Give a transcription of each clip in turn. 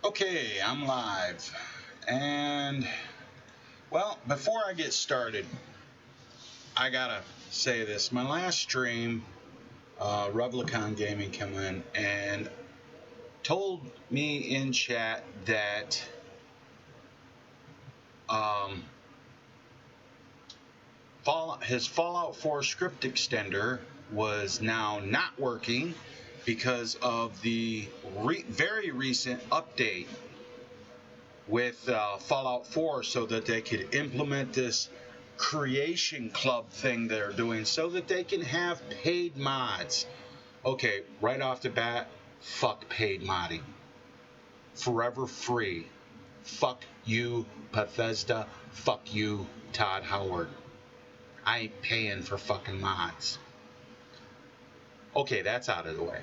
Okay, I'm live. And, well, before I get started, I gotta say this. My last stream, Revlicon Gaming came in and told me in chat that um, his Fallout 4 script extender was now not working because of the very recent update with Fallout 4 so that they could implement this creation club thing they're doing so that they can have paid mods. Okay, right off the bat, fuck paid modding. Forever free. Fuck you, Bethseda. Fuck you, Todd Howard. I ain't paying for fucking mods. Okay, that's out of the way.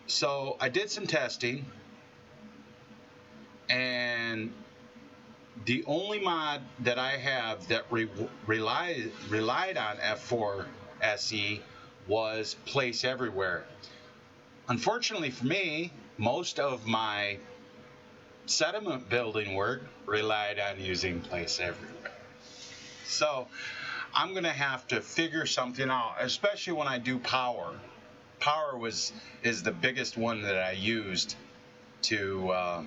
So I did some testing, and the only mod that I have that relied on F4 SE was Place Everywhere. Unfortunately for me, most of my settlement building work relied on using Place Everywhere. So I'm going to have to figure something out, especially when I do power. Power is the biggest one that I used to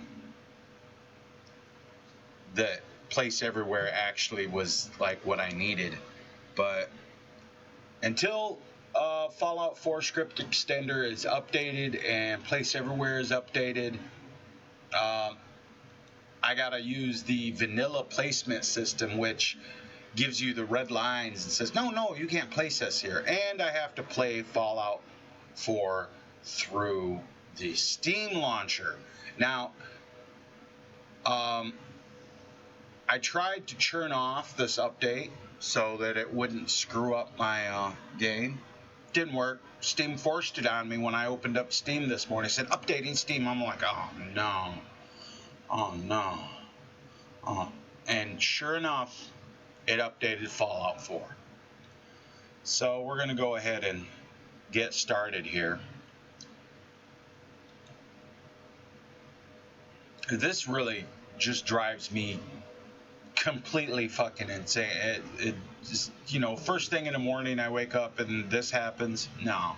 that Place Everywhere actually was like what I needed. But until Fallout 4 script extender is updated and Place Everywhere is updated, I gotta use the vanilla placement system, which gives you the red lines and says, no, you can't place this here. And I have to play Fallout 4 through the Steam launcher. Now, I tried to churn off this update so that it wouldn't screw up my game. Didn't work. Steam forced it on me when I opened up Steam this morning. It said, updating Steam. I'm like, oh, no. And sure enough, it updated Fallout 4. So we're going to go ahead and get started here. This really just drives me completely fucking insane. It just, first thing in the morning I wake up and this happens. No.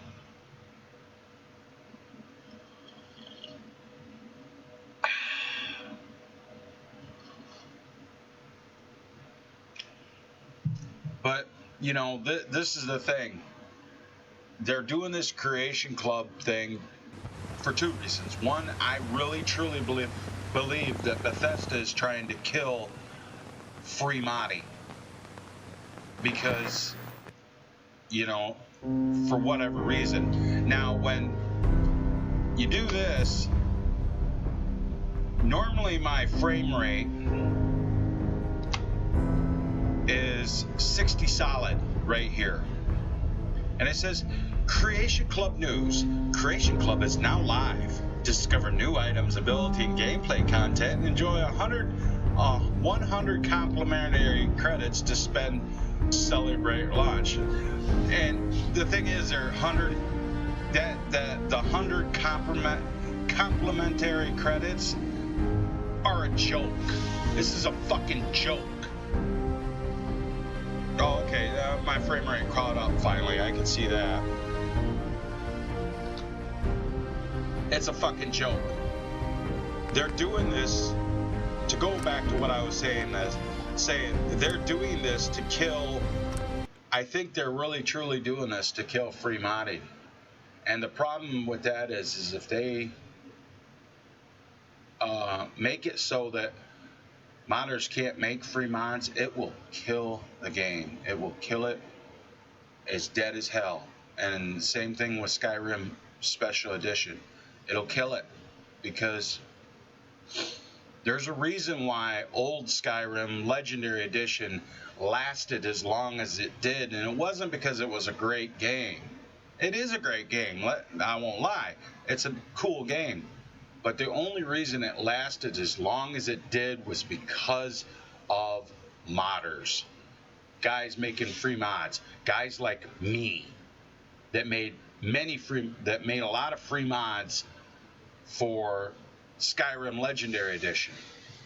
But, this is the thing. They're doing this creation club thing for two reasons. One, I really truly believe that Bethesda is trying to kill free modding because, for whatever reason. Now, when you do this, normally my frame rate is 60 solid right here. And it says, Creation Club News. Creation Club is now live. Discover new items, ability, and gameplay content, and enjoy 100 complimentary credits to spend to celebrate launch. And the thing is, there are 100 the 100 complimentary credits are a joke. This is a fucking joke. Oh, okay, my frame rate caught up finally. I can see that. It's a fucking joke. They're doing this to go back to what I was saying. They're doing this to kill. I think they're really truly doing this to kill free modding. And the problem with that is if they make it so that modders can't make free mods, it will kill the game. It will kill it. It's dead as hell. And same thing with Skyrim Special Edition. It'll kill it because there's a reason why old Skyrim Legendary Edition lasted as long as it did, and it wasn't because it was a great game. It is a great game, I won't lie. It's a cool game. But the only reason it lasted as long as it did was because of modders. Guys making free mods. Guys like me that made a lot of free mods for Skyrim Legendary Edition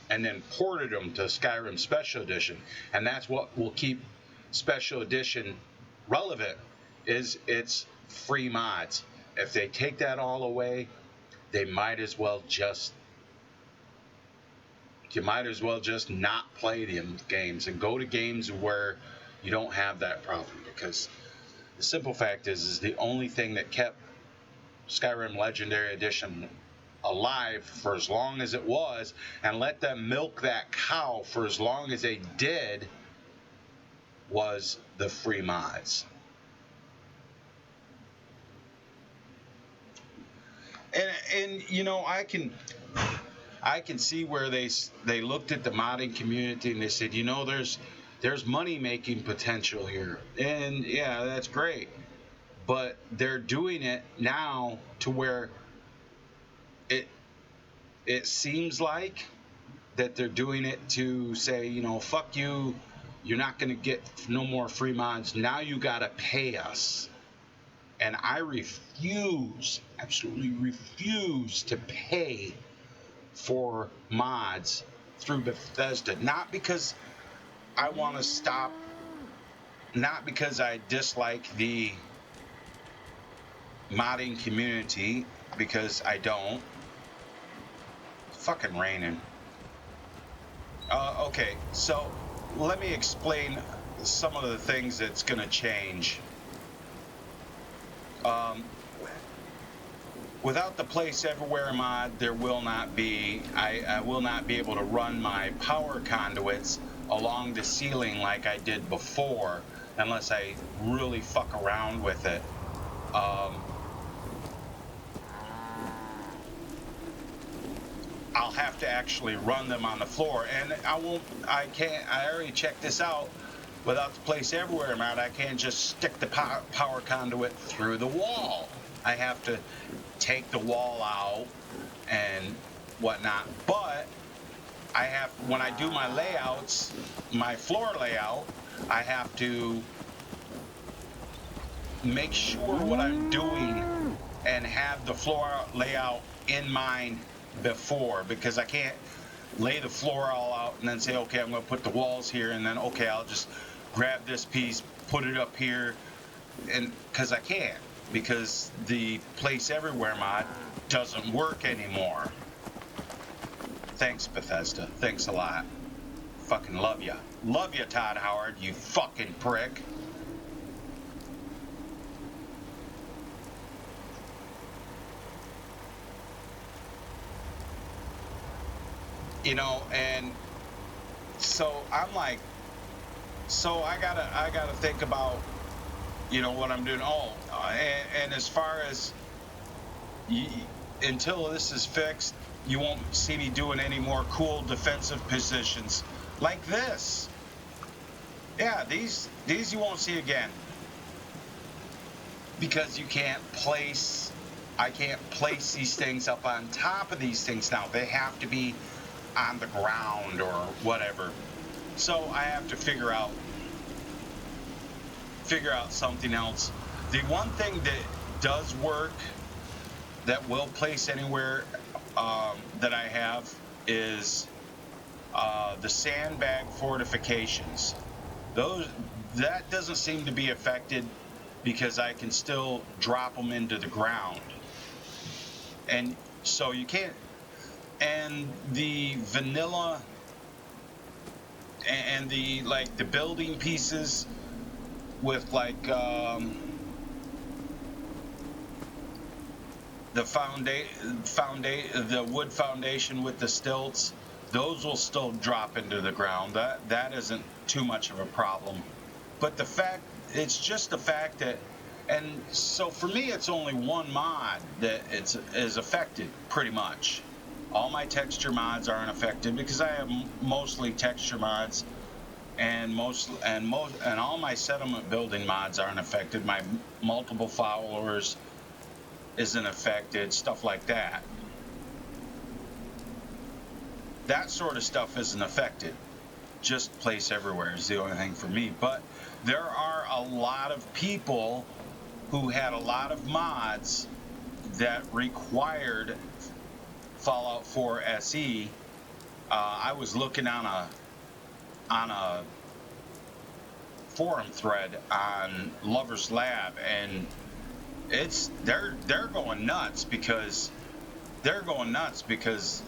and then ported them to Skyrim Special Edition. And that's what will keep Special Edition relevant, is its free mods. If they take that all away, they might as well just not play them games and go to games where you don't have that problem. Because the simple fact is the only thing that kept Skyrim Legendary Edition alive for as long as it was, and let them milk that cow for as long as they did, was the free mods. And you know, I can see where they looked at the modding community and they said, you know, there's money making potential here, and yeah, that's great, but they're doing it now to where it seems like that they're doing it to say, you know, fuck you, you're not going to get no more free mods, now you got to pay us. And I refuse, absolutely refuse to pay for mods through Bethesda. Not because I want to stop, not because I dislike the modding community, because I don't. It's fucking raining. Okay, so let me explain some of the things that's going to change. Without the Place Everywhere mod, there will not be, I will not be able to run my power conduits along the ceiling like I did before, unless I really fuck around with it. I'll have to actually run them on the floor, and I already checked this out. Without the Place Everywhere mod, I can't just stick the power conduit through the wall. I have to take the wall out and whatnot. But I have, when I do my layouts, my floor layout, I have to make sure what I'm doing and have the floor layout in mind before, because I can't lay the floor all out and then say, okay, I'm going to put the walls here, and then okay, I'll just grab this piece, put it up here, and because I can't, because the Place Everywhere mod doesn't work anymore. Thanks, Bethesda. Thanks a lot. Fucking love ya. Love ya, Todd Howard, you fucking prick. You know, and so I'm like, so I gotta think about, you know, what I'm doing. And as far as until this is fixed, you won't see me doing any more cool defensive positions like this. Yeah, these you won't see again, because you can't place. I can't place these things up on top of these things now. They have to be on the ground or whatever. So I have to figure out something else. The one thing that does work, that will place anywhere, that I have, is the sandbag fortifications. That doesn't seem to be affected, because I can still drop them into the ground, and so you can't. And the vanilla and the building pieces with the wood foundation with the stilts, those will still drop into the ground. That isn't too much of a problem. But it's just the fact that, and so for me, it's only one mod that is affected pretty much. All my texture mods aren't affected, because I have mostly texture mods, and all my settlement building mods aren't affected. My multiple followers isn't affected, stuff like that. That sort of stuff isn't affected. Just Place Everywhere is the only thing for me. But there are a lot of people who had a lot of mods that required Fallout 4 SE, I was looking on a forum thread on Lover's Lab, and they're going nuts because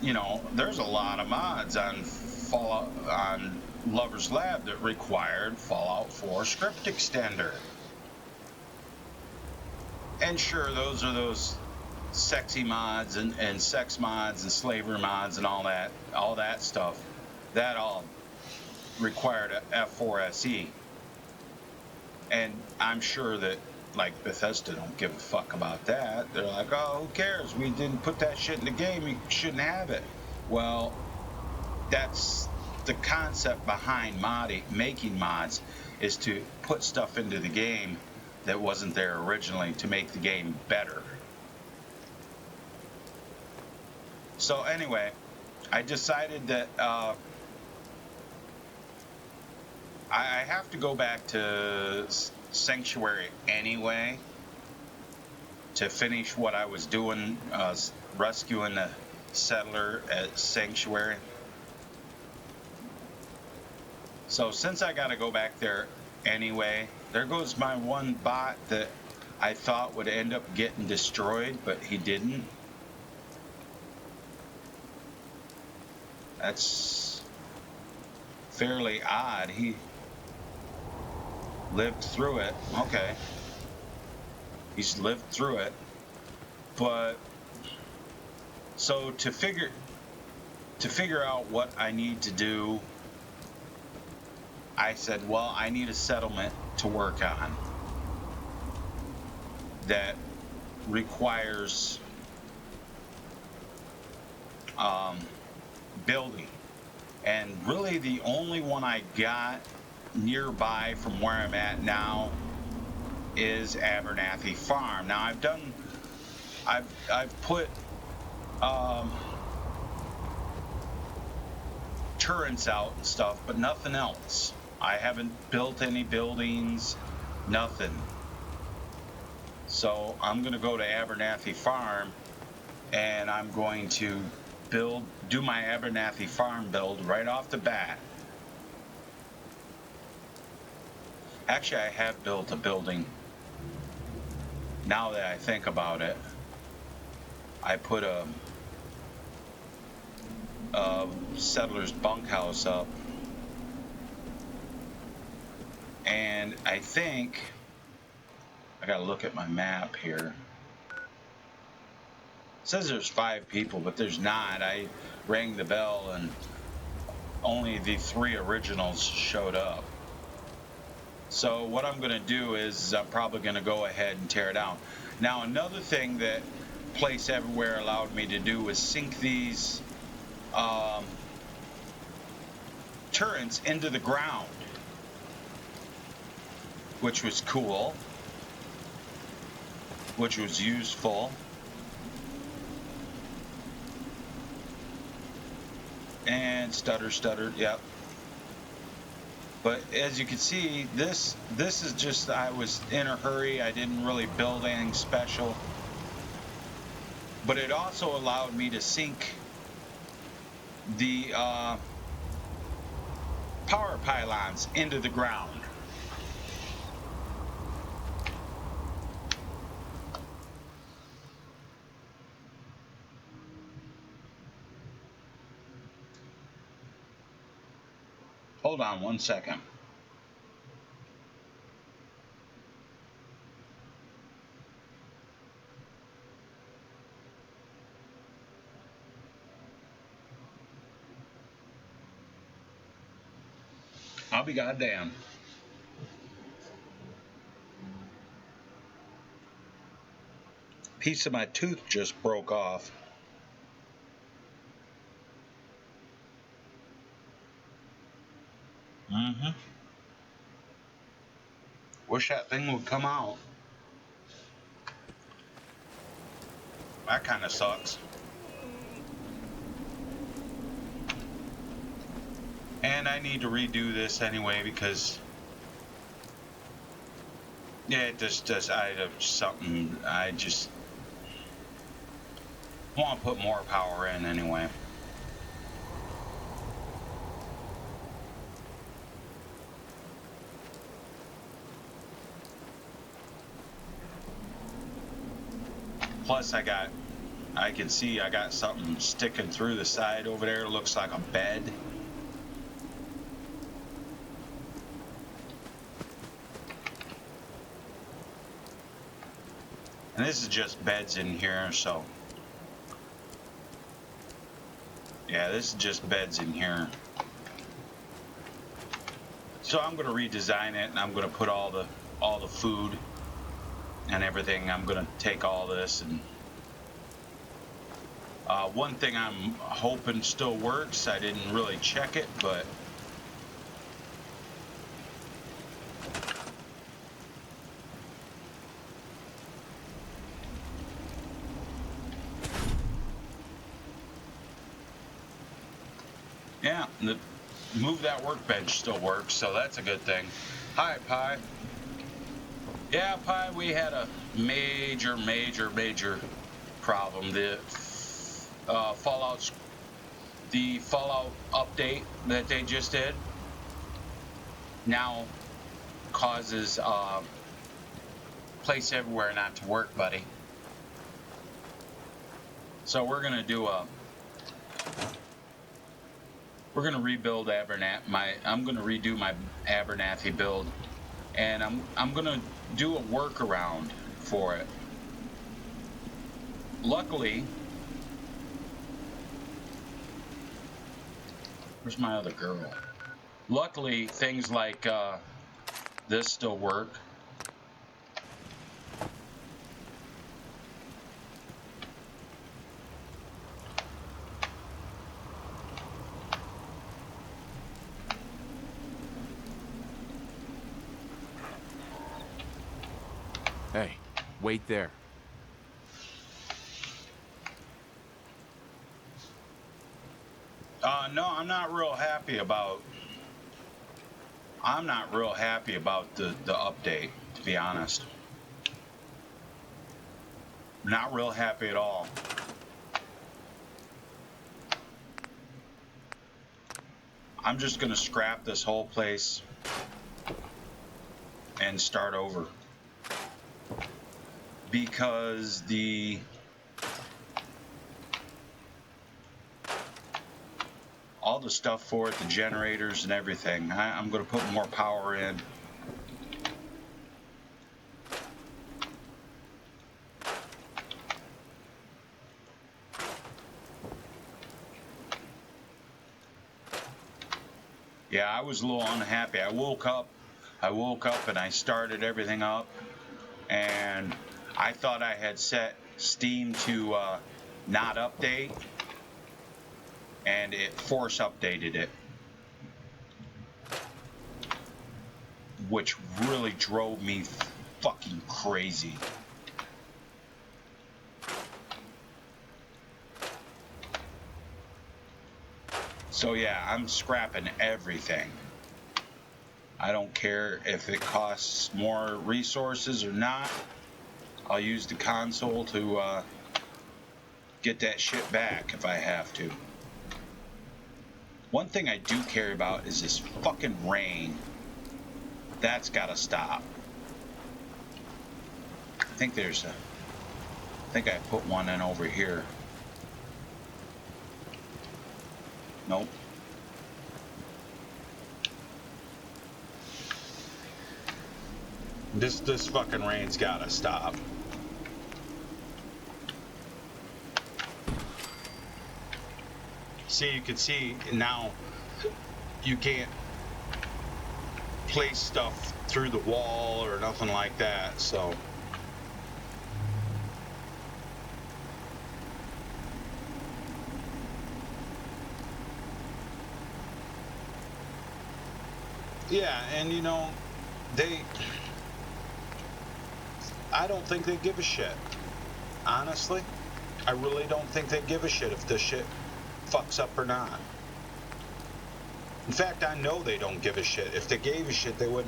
you know there's a lot of mods on Fallout on Lover's Lab that required Fallout 4 script extender. And sure, those are those sexy mods and sex mods and slavery mods and all that stuff. That all required a F4 SE. And I'm sure that like Bethesda don't give a fuck about that. They're like, oh, who cares? We didn't put that shit in the game. You shouldn't have it. Well, that's the concept behind making mods, is to put stuff into the game that wasn't there originally to make the game better. So anyway, I decided that I have to go back to Sanctuary anyway to finish what I was doing, rescuing the settler at Sanctuary. So since I got to go back there anyway, there goes my one bot that I thought would end up getting destroyed, but he didn't. That's fairly odd. He lived through it. Okay. He's lived through it. But so to figure out what I need to do, I said, well, I need a settlement to work on that requires building. And really the only one I got nearby from where I'm at now is Abernathy Farm. Now I've put turrets out and stuff, but nothing else. I haven't built any buildings, nothing. So I'm gonna go to Abernathy Farm and I'm going to do my Abernathy Farm build right off the bat. Actually, I have built a building. Now that I think about it, I put a settler's bunkhouse up, and I think I gotta look at my map here. It says there's 5 people, but there's not. I rang the bell and only the 3 originals showed up. So what I'm going to do is I'm probably going to go ahead and tear it down. Now another thing that Place Everywhere allowed me to do was sink these turrets into the ground, which was cool, which was useful. And stutter, yep. But as you can see, this is just, I was in a hurry. I didn't really build anything special. But it also allowed me to sink the power pylons into the ground. Hold on one second. I'll be goddamn. Piece of my tooth just broke off. Wish that thing would come out. That kind of sucks. And I need to redo this anyway because yeah, it just does. I have something. I want to put more power in anyway. Plus I can see I got something sticking through the side over there. It looks like a bed. And this is just beds in here, so yeah, this is just beds in here. So I'm gonna redesign it, and I'm gonna put all the food and everything. I'm gonna take all this, and one thing I'm hoping still works. I didn't really check it, but yeah, the move that workbench still works, so that's a good thing. Hi, Pi. Yeah, Pi, we had a major problem. The Fallout update that they just did now causes Place Everywhere not to work, buddy. So we're gonna rebuild I'm gonna redo my Abernathy build, and I'm gonna do a workaround for it. Luckily, where's my other girl? Luckily, things like this still work. Hey, wait there. No, I'm not real happy about the update, to be honest. Not real happy at all. I'm just gonna scrap this whole place and start over, because all the stuff for it, the generators and everything, I'm gonna put more power in. Yeah, I was a little unhappy. I woke up and I started everything up, and I thought I had set Steam to not update, and it force updated it, which really drove me fucking crazy. So yeah, I'm scrapping everything. I don't care if it costs more resources or not. I'll use the console to get that shit back if I have to. One thing I do care about is this fucking rain. That's gotta stop. I think I put one in over here. Nope. This fucking rain's gotta stop. See, you can see now you can't place stuff through the wall or nothing like that, so yeah. And you know, I don't think they give a shit. Honestly, I really don't think they give a shit if this shit fucks up or not. In fact, I know they don't give a shit. If they gave a shit, they would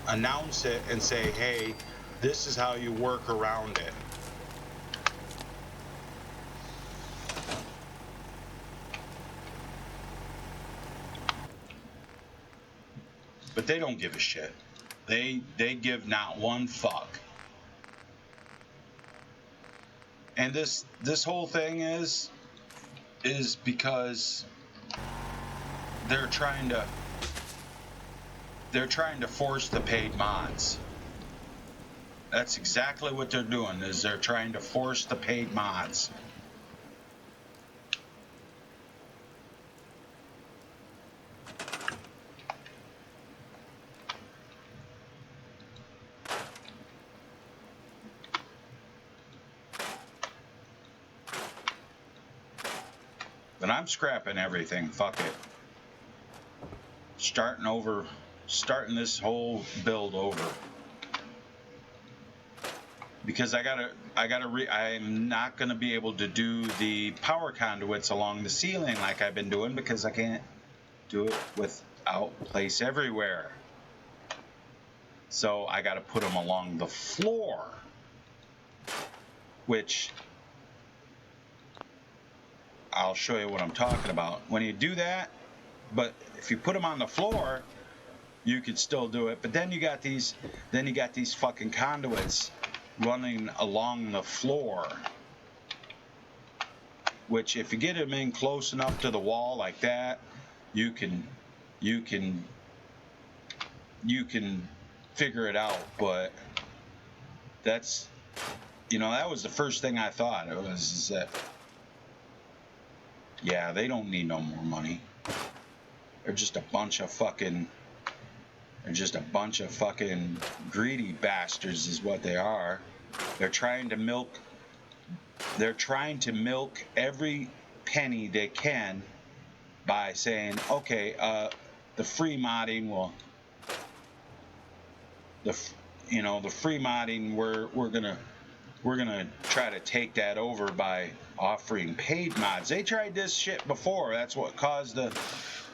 announce it and say, hey, this is how you work around it. but they don't give a shit. They give not one fuck. And this whole thing is because they're trying to force the paid mods. That's exactly what they're doing, is they're trying to force the paid mods. But I'm scrapping everything. Fuck it. Starting this whole build over. Because I'm not gonna be able to do the power conduits along the ceiling like I've been doing, because I can't do it without place everywhere. So I gotta put them along the floor, which I'll show you what I'm talking about when you do that. But if you put them on the floor, you could still do it. But then you got these fucking conduits running along the floor, which if you get them in close enough to the wall like that, you can figure it out. But that's, that was the first thing I thought. It was that, yeah, they don't need no more money. They're just a bunch of fucking greedy bastards is what they are. They're trying to milk every penny they can by saying, okay, the free modding we're gonna try to take that over by offering paid mods. They tried this shit before. That's what caused the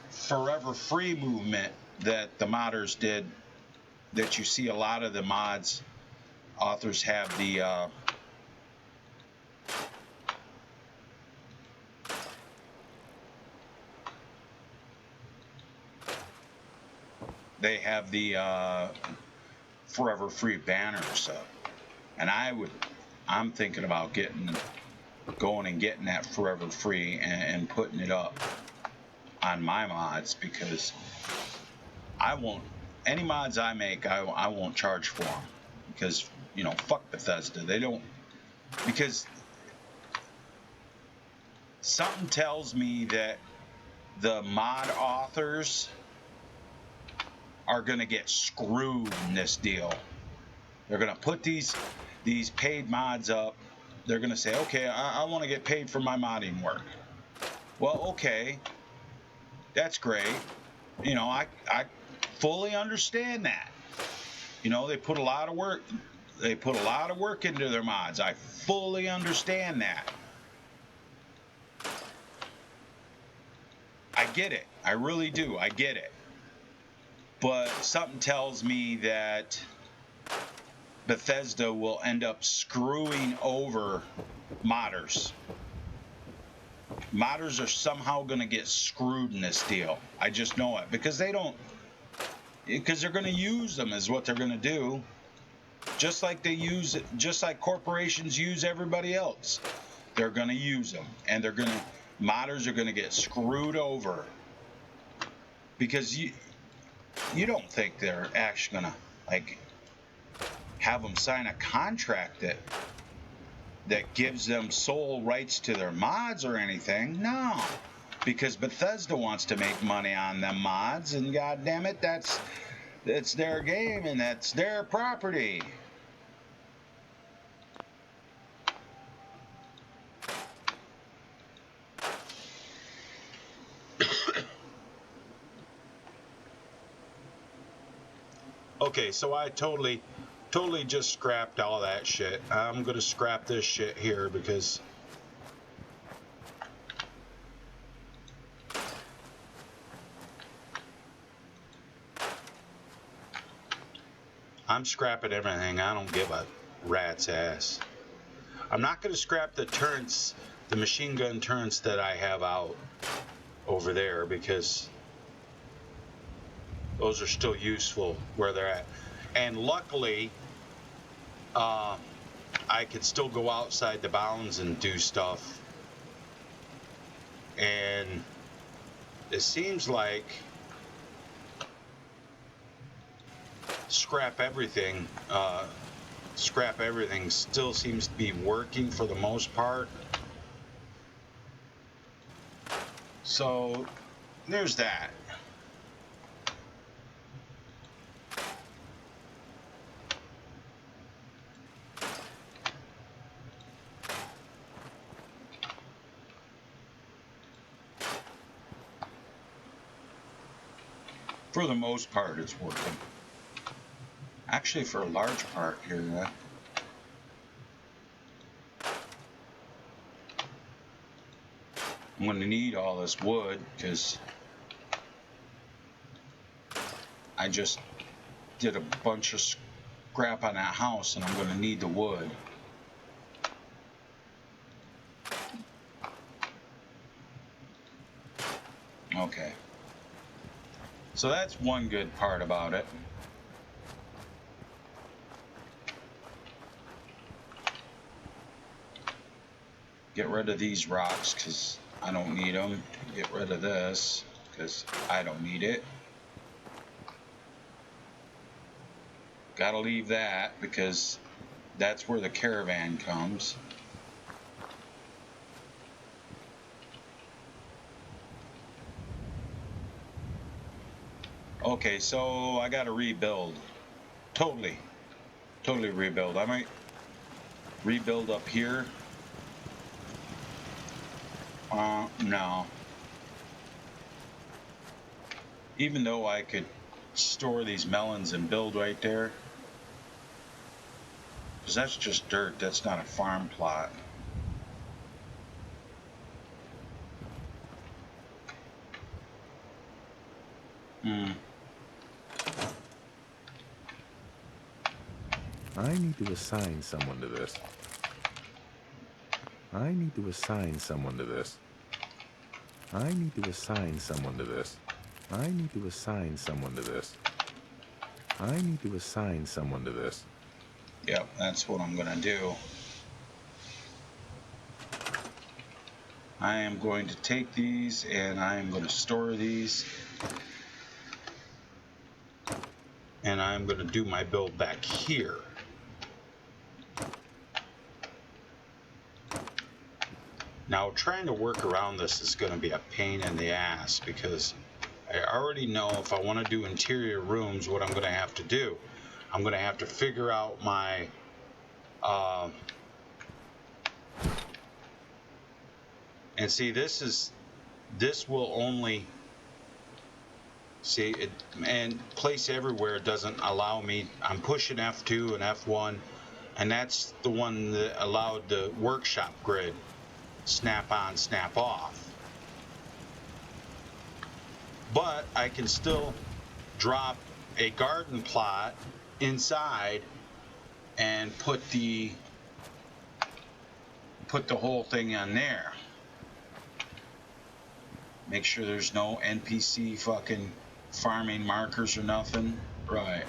forever free movement that the modders did, that you see a lot of the mods authors have the forever free banners up. And I'm thinking about going and getting that forever free and putting it up on my mods, because any mods I make, I won't charge for them, because fuck Bethesda. They don't, because something tells me that the mod authors are gonna get screwed in this deal. They're gonna put these paid mods up. They're gonna say, okay, I want to get paid for my modding work. Well, okay, that's great. I fully understand that. They put a lot of work. They put a lot of work into their mods. I fully understand that. I get it. I really do. I get it. But something tells me that Bethesda will end up screwing over modders. Modders are somehow going to get screwed in this deal. I just know it, because they're going to use them, is what they're going to do. Just like corporations use everybody else. They're going to use them, and modders are going to get screwed over, because you don't think they're actually going to have them sign a contract that gives them sole rights to their mods or anything. No, because Bethesda wants to make money on them mods, and goddamn it, that's their game and that's their property. Okay, so I totally just scrapped all that shit. I'm gonna scrap this shit here, because I'm scrapping everything. I don't give a rat's ass. I'm not gonna scrap the turrets, the machine gun turrets that I have out over there, because those are still useful where they're at. And luckily, I could still go outside the bounds and do stuff. And it seems like scrap everything still seems to be working for the most part. So there's that. For the most part, it's working. Actually, for a large part here, I'm going to need all this wood because I just did a bunch of scrap on that house and I'm going to need the wood. Okay. So that's one good part about it. Get rid of these rocks because I don't need them. Get rid of this because I don't need it. Gotta leave that because that's where the caravan comes. Okay, so I gotta rebuild. Totally rebuild. I might rebuild up here. No. Even though I could store these melons and build right there. Because that's just dirt, that's not a farm plot. I need to assign someone to this. I need to assign someone to this. I need to assign someone to this. I need to assign someone to this. I need to assign someone to this. Yep, that's what I'm gonna do. I am going to take these and I am going to store these. And I'm going to do my build back here. Now, trying to work around this is going to be a pain in the ass because I already know if I want to do interior rooms what I'm going to have to do. I'm going to have to figure out my and see, this will only see it, and place everywhere doesn't allow me. I'm pushing F2 and F1, and that's the one that allowed the workshop grid snap on, snap off. But I can still drop a garden plot inside and put the whole thing on there. Make sure there's no NPC fucking farming markers or nothing. Right.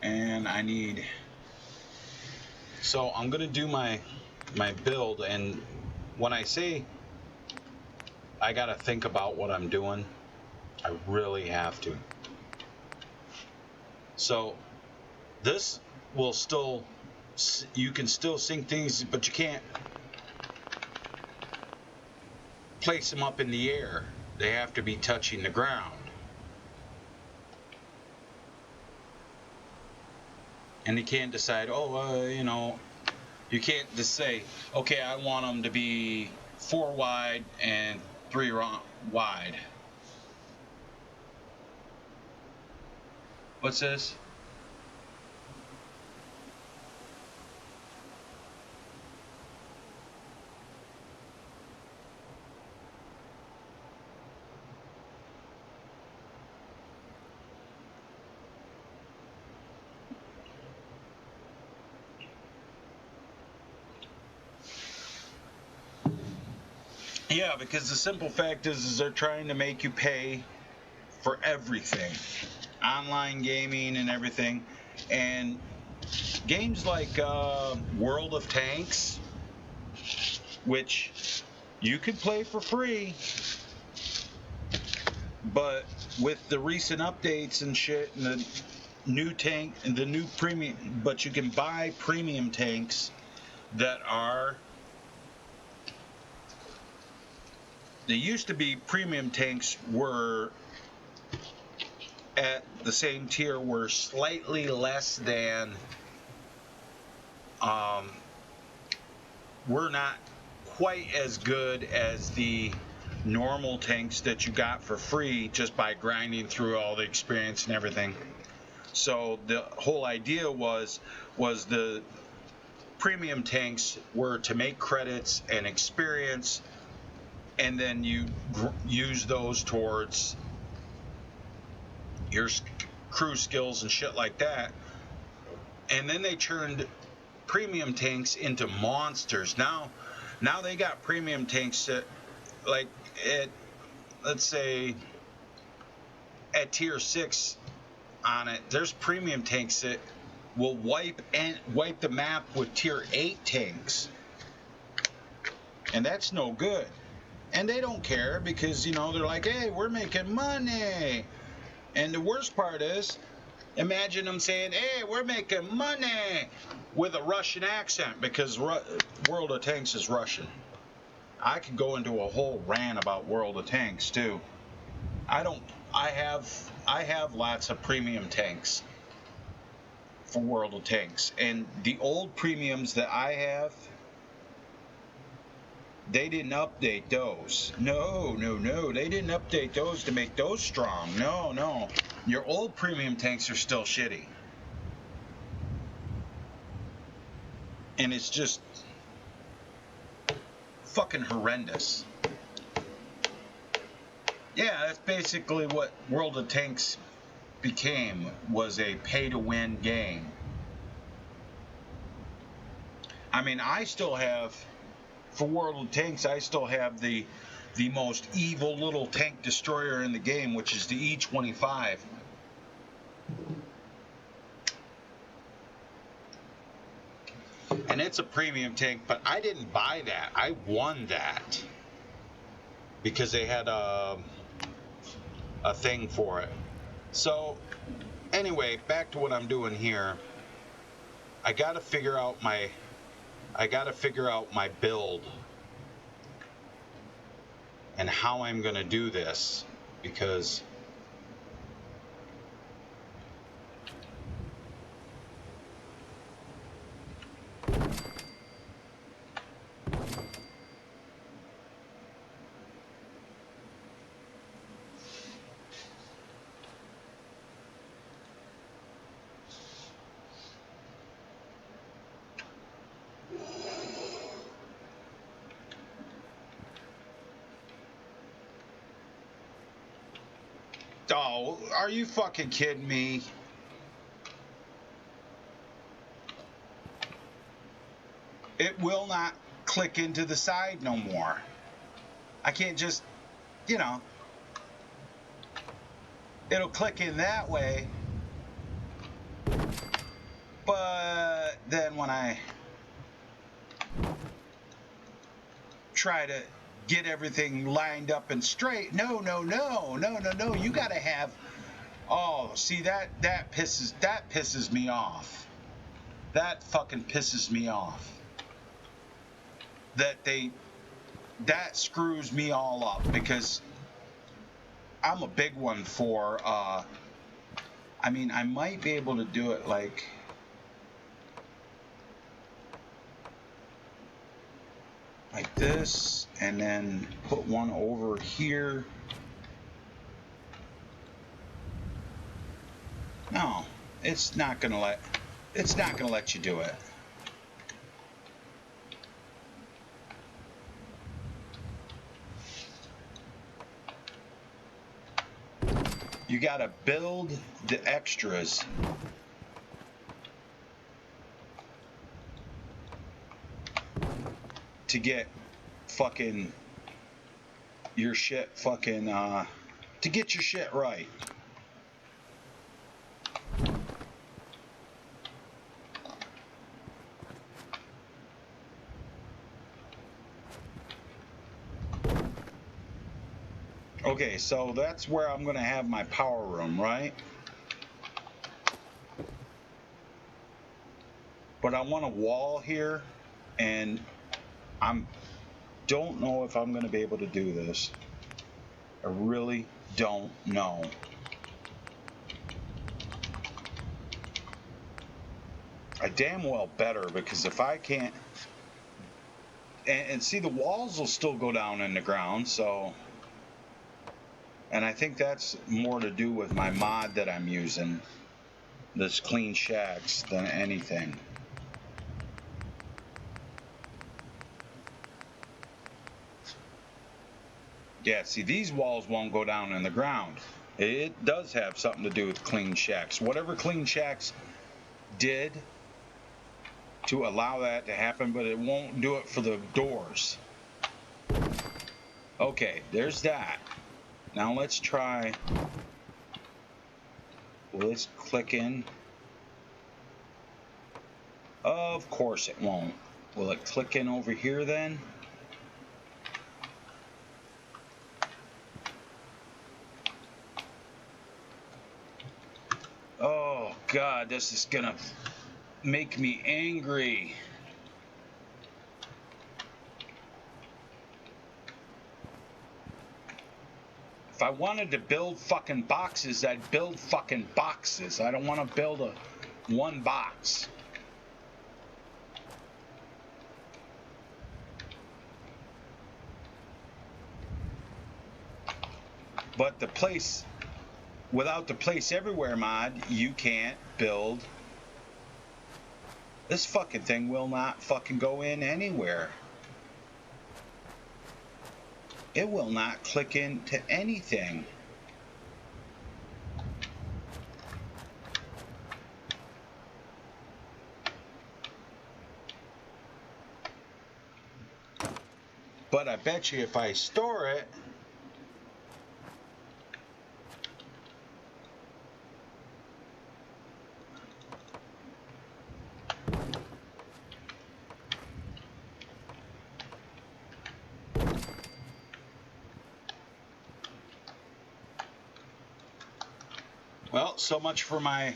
And I need, so I'm gonna do my build, and when I say I gotta think about what I'm doing, I really have to. So this will still, you can still sync things, but you can't place them up in the air. They have to be touching the ground. And you can't decide, you know, you can't just say, okay, I want them to be 4 wide and 3 wide. What's this? Yeah, because the simple fact is they're trying to make you pay for everything, online gaming and everything, and games like World of Tanks, which you could play for free, but with the recent updates and shit and the new tank and the new premium, but you can buy premium tanks that are, they used to be premium tanks were at the same tier, were slightly less than were not quite as good as the normal tanks that you got for free just by grinding through all the experience and everything. So the whole idea was the premium tanks were to make credits and experience, and then you use those towards your crew skills and shit like that. And then they turned premium tanks into monsters. Now they got premium tanks that, like, at, let's say at tier 6 on it, there's premium tanks that will wipe the map with tier 8 tanks, and that's no good. And they don't care because, you know, they're like, hey, we're making money. And the worst part is, imagine them saying, hey, we're making money with a Russian accent, because World of Tanks is Russian. I could go into a whole rant about World of Tanks too. I have lots of premium tanks for World of Tanks, and the old premiums that I have, they didn't update those. No, they didn't update those to make those strong. No. Your old premium tanks are still shitty. And it's just fucking horrendous. Yeah, that's basically what World of Tanks became, was a pay-to-win game. I mean, I still have, for World of Tanks, I still have the most evil little tank destroyer in the game, which is the E-25. And it's a premium tank, but I didn't buy that. I won that because they had a thing for it. So anyway, back to what I'm doing here. I got to figure out my build and how I'm going to do this, because oh, are you fucking kidding me? It will not click into the side no more. I can't just, you know, it'll click in that way, but then when I try to get everything lined up and straight, no, you gotta have, oh, see, that pisses me off. That fucking pisses me off. That screws me all up, because I'm a big one for, I mean, I might be able to do it like this, and then put one over here. No, it's not gonna let you do it. You gotta build the extras. To get fucking your shit fucking to get your shit right. Okay, so that's where I'm going to have my power room, right? But I want a wall here, and don't know if I'm going to be able to do this. I really don't know. I damn well better, because if I can't, and see, the walls will still go down in the ground, so, and I think that's more to do with my mod that I'm using, this clean shacks, than anything. Yeah, see, these walls won't go down in the ground. It does have something to do with clean shacks. Whatever clean shacks did to allow that to happen, but it won't do it for the doors. Okay, there's that. Now let's try. Let's click in. Of course it won't. Will it click in over here then? Oh God, this is gonna make me angry. If I wanted to build fucking boxes, I'd build fucking boxes. I don't want to build one box. But the place, without the place everywhere mod, you can't build. This fucking thing will not fucking go in anywhere. It will not click into anything. But I bet you if I store it, well, so much for my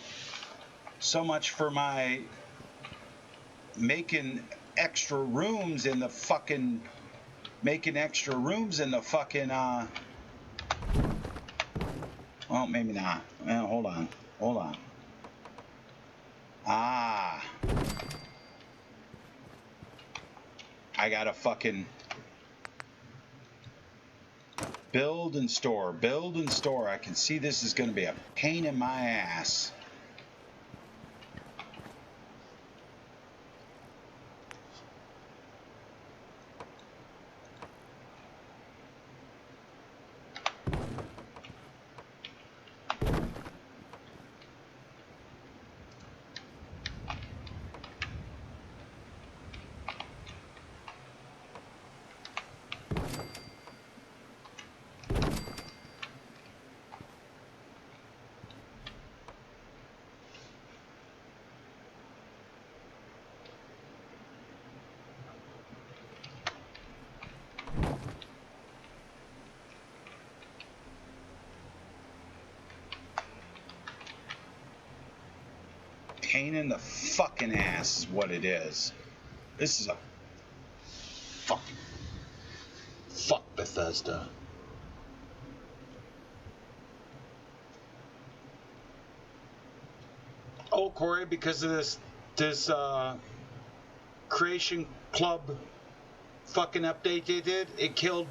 making extra rooms in the fucking well, maybe not. Well, hold on. I gotta fucking build and store. I can see this is gonna be a pain in my ass. Pain in the fucking ass is what it is. This is a fuck Bethesda. Oh, Corey, because of this Creation Club fucking update they did, it killed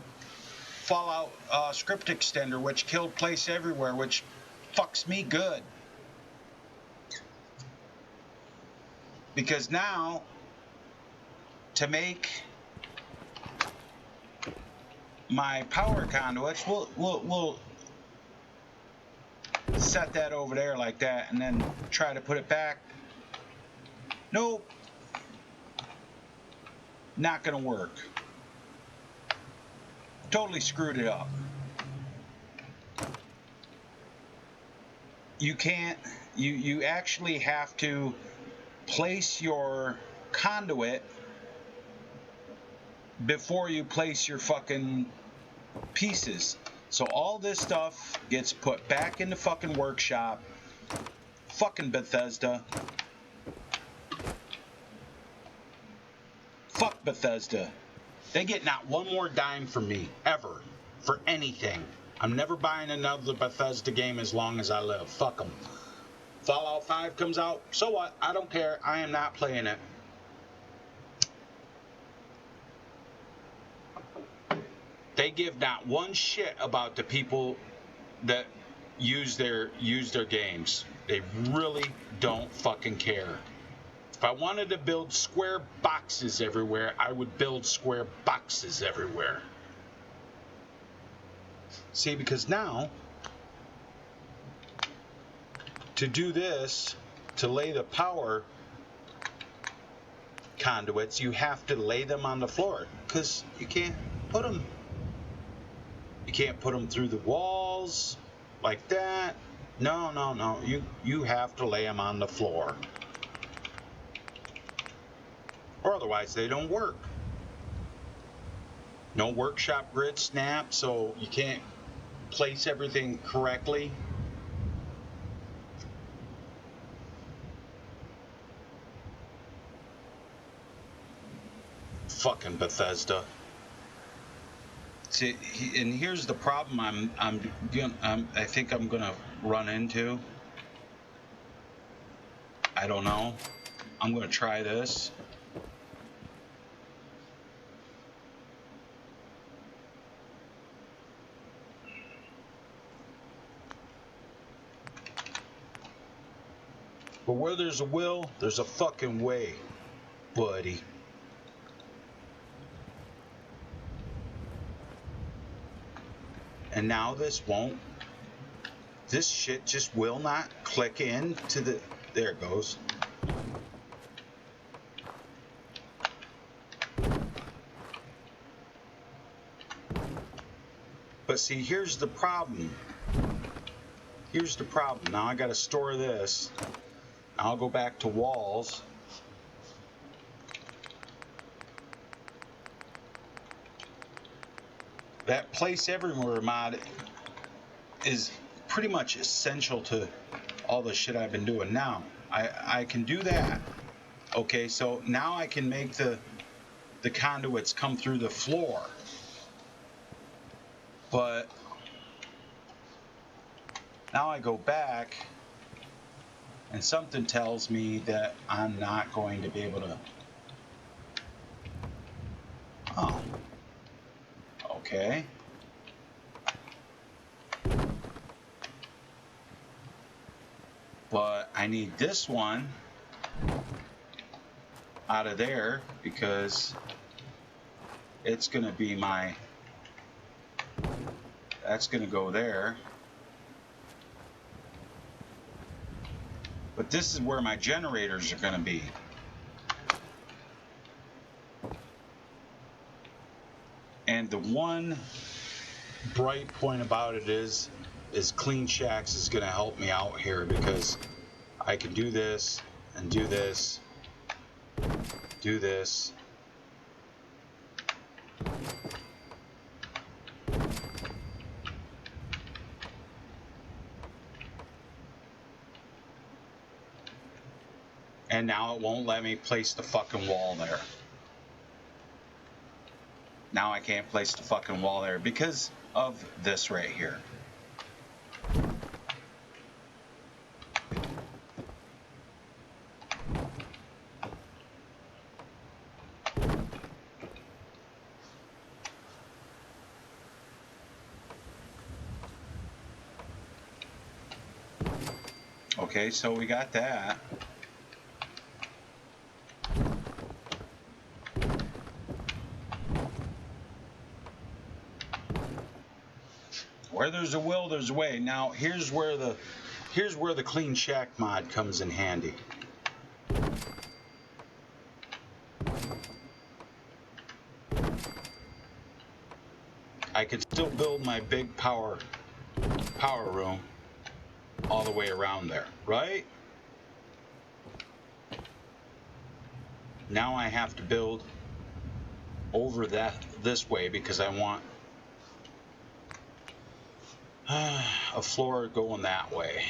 Fallout script extender, which killed Place Everywhere, which fucks me good. Because now, to make my power conduits, we'll set that over there like that, and then try to put it back. Nope, not gonna work. totally screwed it up. You can't, you actually have to place your conduit before you place your fucking pieces. So all this stuff gets put back in the fucking workshop. Fucking Bethesda. Fuck Bethesda. They get not one more dime from me, ever, for anything. I'm never buying another Bethesda game as long as I live. Fuck them. Fallout 5 comes out, so what? I don't care. I am not playing it. They give not one shit about the people that use their games. They really don't fucking care. If I wanted to build square boxes everywhere, I would build square boxes everywhere. See, because now, to do this, to lay the power conduits, you have to lay them on the floor, because you can't put them. You can't put them through the walls like that. No, no, no. You have to lay them on the floor. Or otherwise they don't work. No workshop grid snap, so you can't place everything correctly. Fucking Bethesda. See, and here's the problem I think I'm gonna run into. I don't know. I'm gonna try this. But where there's a will, there's a fucking way, buddy. And now this shit just will not click in to the, there it goes. But see, here's the problem. Here's the problem. Now I gotta store this. I'll go back to walls. That place everywhere mod is pretty much essential to all the shit I've been doing. Now, I can do that. Okay, so now I can make the conduits come through the floor. But now I go back and something tells me that I'm not going to be able to. Oh. Okay. But I need this one out of there because it's going to be my, that's going to go there. But this is where my generators are going to be. And the one bright point about it is Clean Shacks is going to help me out here because I can do this and do this, do this. And now it won't let me place the fucking wall there. Now I can't place the fucking wall there because of this right here. Okay, so we got that. Where there's a will, there's a way. Now here's where the Clean Shack mod comes in handy. I could still build my big power room all the way around there, right? Now I have to build over this way because I want a floor going that way.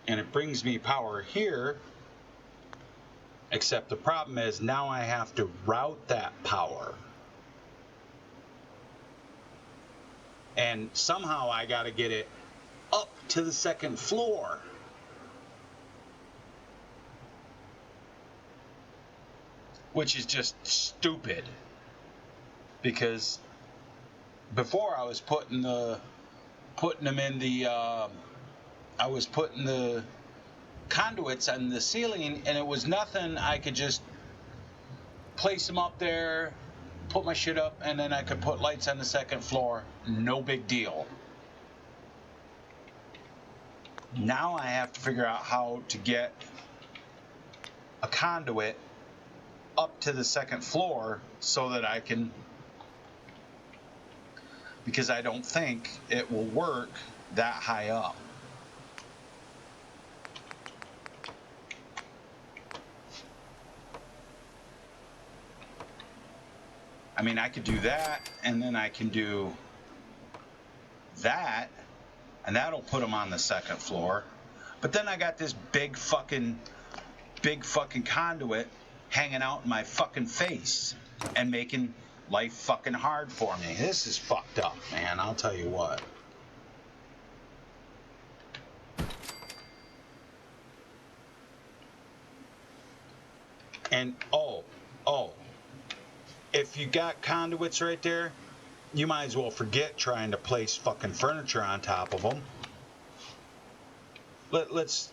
And it brings me power here, except the problem is now I have to route that power. And somehow I got to get it up to the second floor. Which is just stupid. Because before I was putting them in the I was putting the conduits on the ceiling, and it was nothing. I could just place them up there, put my shit up, and then I could put lights on the second floor. No big deal. Now I have to figure out how to get a conduit up to the second floor so that I can, because I don't think it will work that high up. I mean, I could do that, and then I can do that, and that'll put them on the second floor. But then I got this big fucking conduit hanging out in my fucking face and making life fucking hard for me. This is fucked up, man. I'll tell you what. And oh, if you got conduits right there, you might as well forget trying to place fucking furniture on top of them. Let's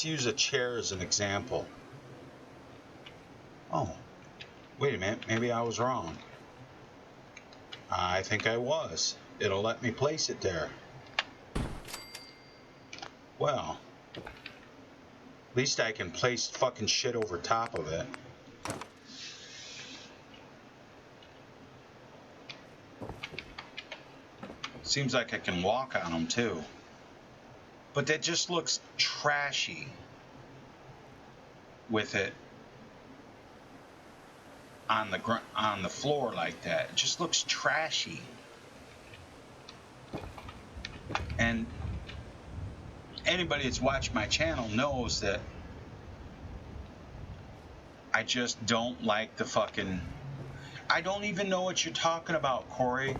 use a chair as an example. Oh, wait a minute. Maybe I was wrong. I think I was. It'll let me place it there. Well, at least I can place fucking shit over top of it. Seems like I can walk on them too. But that just looks trashy with it on the floor like that. It just looks trashy. And anybody that's watched my channel knows that I just don't like the fucking... I don't even know what you're talking about, Corey.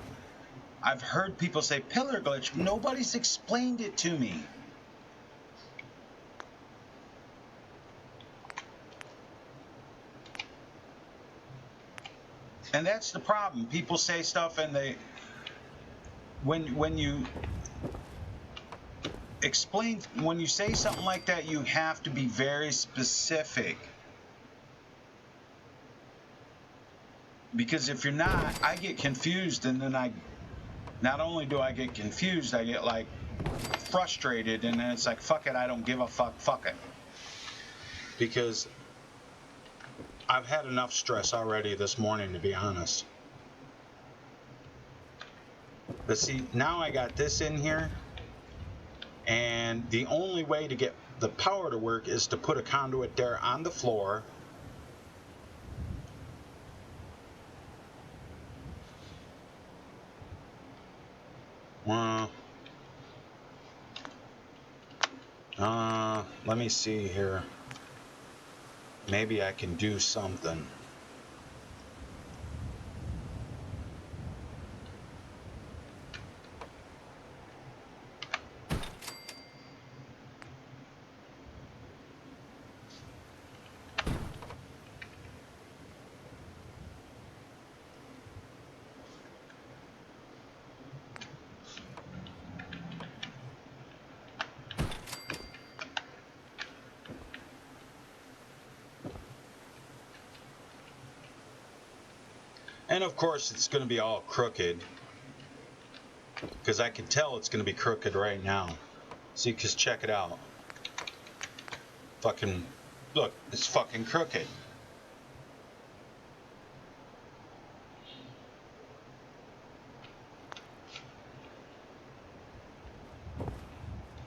I've heard people say pillar glitch. Nobody's explained it to me. And that's the problem. People say stuff and they... When you explain... When you say something like that, you have to be very specific. Because if you're not, I get confused, and then not only do I get confused, I get like frustrated, and then it's like, fuck it, I don't give a fuck it. Because I've had enough stress already this morning, to be honest. But see, now I got this in here, and the only way to get the power to work is to put a conduit there on the floor. Let me see here. Maybe I can do something. And of course, it's going to be all crooked, because I can tell it's going to be crooked right now. See, because check it out. Fucking Look, it's fucking crooked.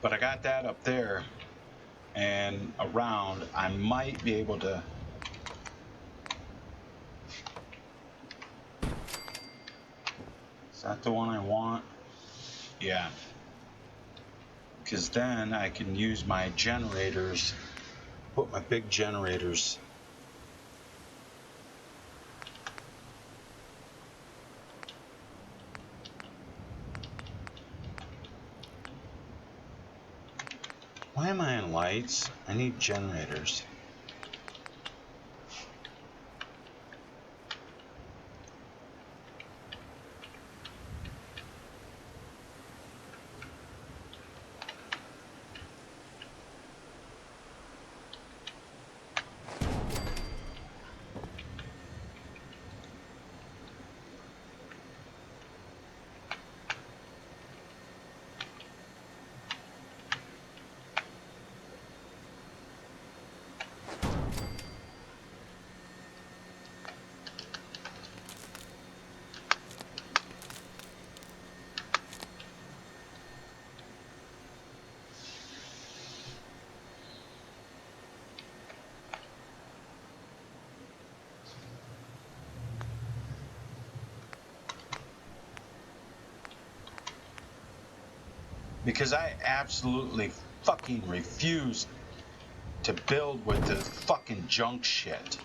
But I got that up there and around. I might be able to. Is that the one I want? Yeah. Because then I can use my generators, put my big generators. Why am I in lights? I need generators. Because I absolutely fucking refuse to build with the fucking junk shit.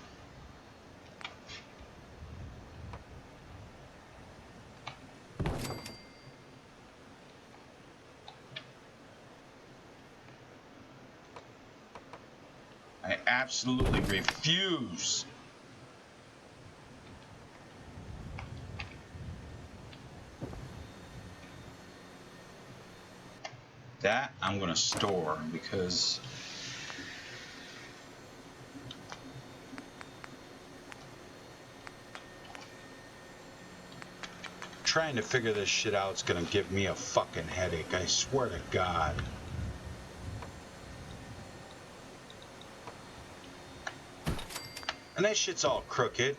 I absolutely refuse. That I'm gonna store because trying to figure this shit out is gonna give me a fucking headache. I swear to God. And that shit's all crooked.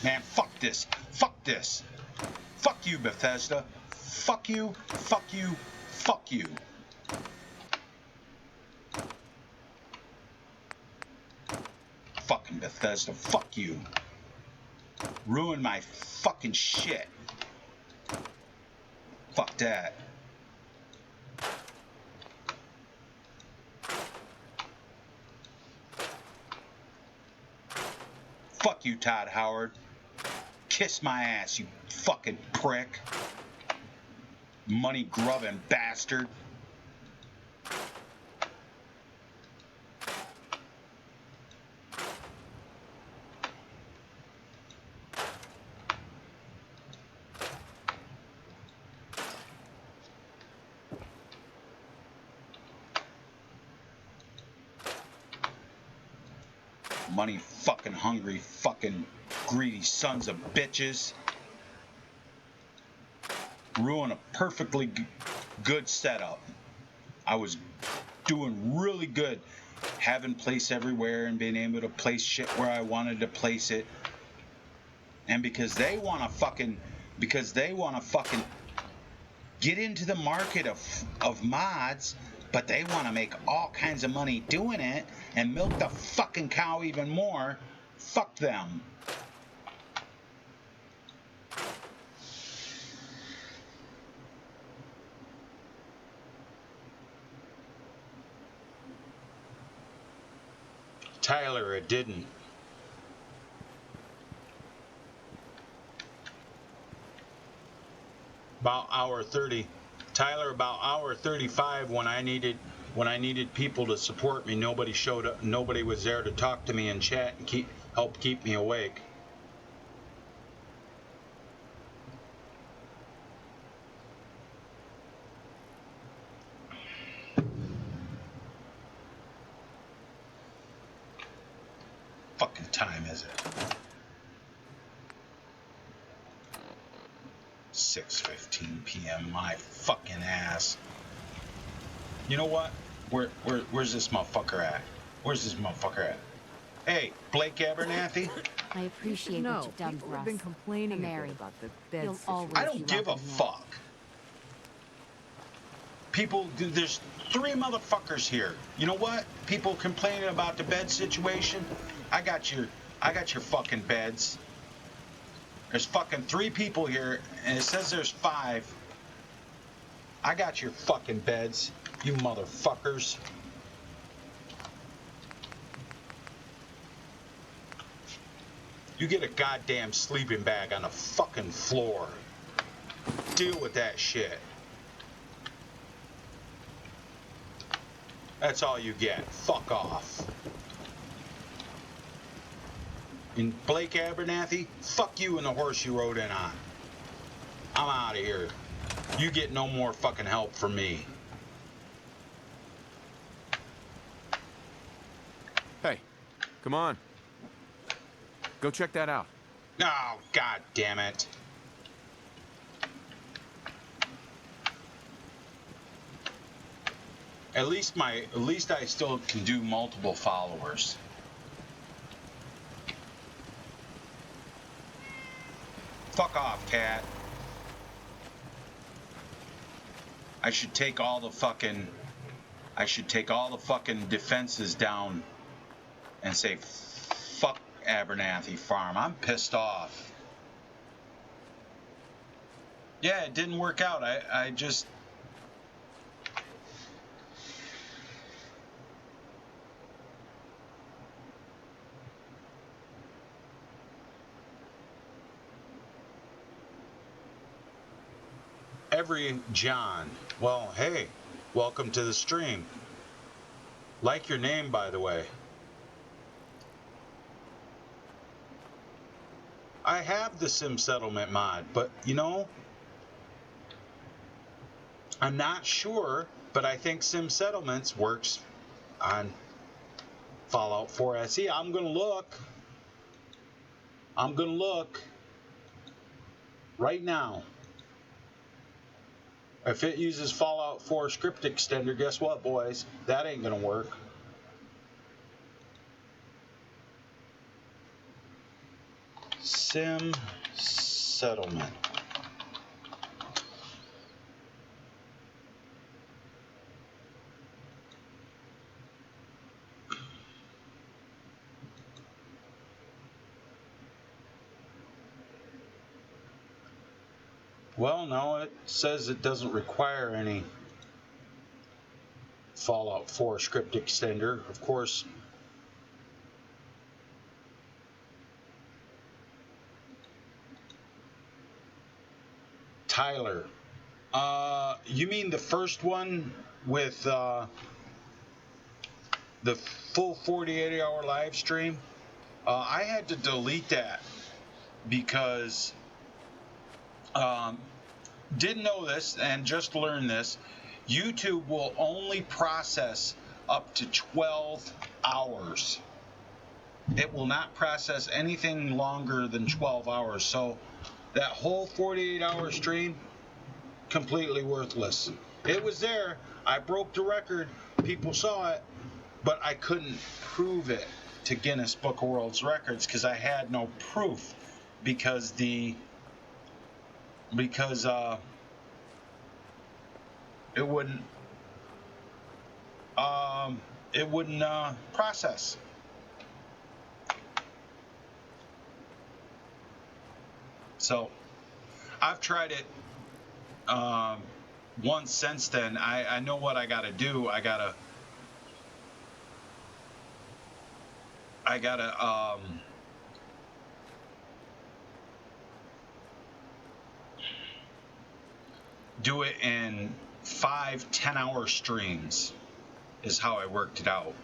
Man, fuck this. Fuck this. Fuck you, Bethesda. Fuck you. Fuck you. Fuck you. Fucking Bethesda. Fuck you. Ruin my fucking shit. Fuck that. Fuck you, Todd Howard. Kiss my ass, you fucking prick. Money grubbing bastard. Money fucking hungry, fucking greedy sons of bitches. Ruin a perfectly good setup. I was doing really good, having place everywhere and being able to place shit where I wanted to place it. And because they want to fucking get into the market of mods, but they want to make all kinds of money doing it and milk the fucking cow even more. Fuck them. Tyler, it didn't. About hour 30. Tyler, about hour 35 when when I needed people to support me, nobody showed up. Nobody was there to talk to me and chat and help keep me awake. Fucking time is it? 6:15 p.m. My fucking ass. You know what? Where's this motherfucker at? Where's this motherfucker at? Hey, Blake Abernathy. I appreciate what you've done people for have us. been complaining Mary, about the bed you'll always I don't give a fuck. People, there's 3 motherfuckers here. You know what? People complaining about the bed situation. I got your fucking beds. There's fucking 3 people here, and it says there's 5. I got your fucking beds, you motherfuckers. You get a goddamn sleeping bag on the fucking floor. Deal with that shit. That's all you get. Fuck off. And Blake Abernathy, fuck you and the horse you rode in on. I'm out of here. You get no more fucking help from me. Hey, come on. Go check that out. Oh, god damn it. At least I still can do multiple followers. Fuck off, cat. I should take all the fucking defenses down and say fuck Abernathy Farm. I'm pissed off. Yeah, it didn't work out. I just every John. Well, hey, welcome to the stream. Like your name, by the way. I have the Sim Settlement mod, but you know, I'm not sure, but I think Sim Settlements works on Fallout 4 SE. I'm gonna look right now. If it uses Fallout 4 script extender, guess what, boys? That ain't gonna work. Sim Settlement. Well, no, it says it doesn't require any Fallout 4 script extender. Of course, Tyler. You mean the first one with the full 48-hour live stream? I had to delete that because didn't know this and just learned this. YouTube will only process up to 12 hours. It will not process anything longer than 12 hours. So that whole 48-hour stream, completely worthless. It was there. I broke the record. People saw it, but I couldn't prove it to Guinness Book of World Records because I had no proof because it wouldn't process. So I've tried it once since then. I know what I gotta do. I gotta do it in 5 10-hour streams. is how I worked it out.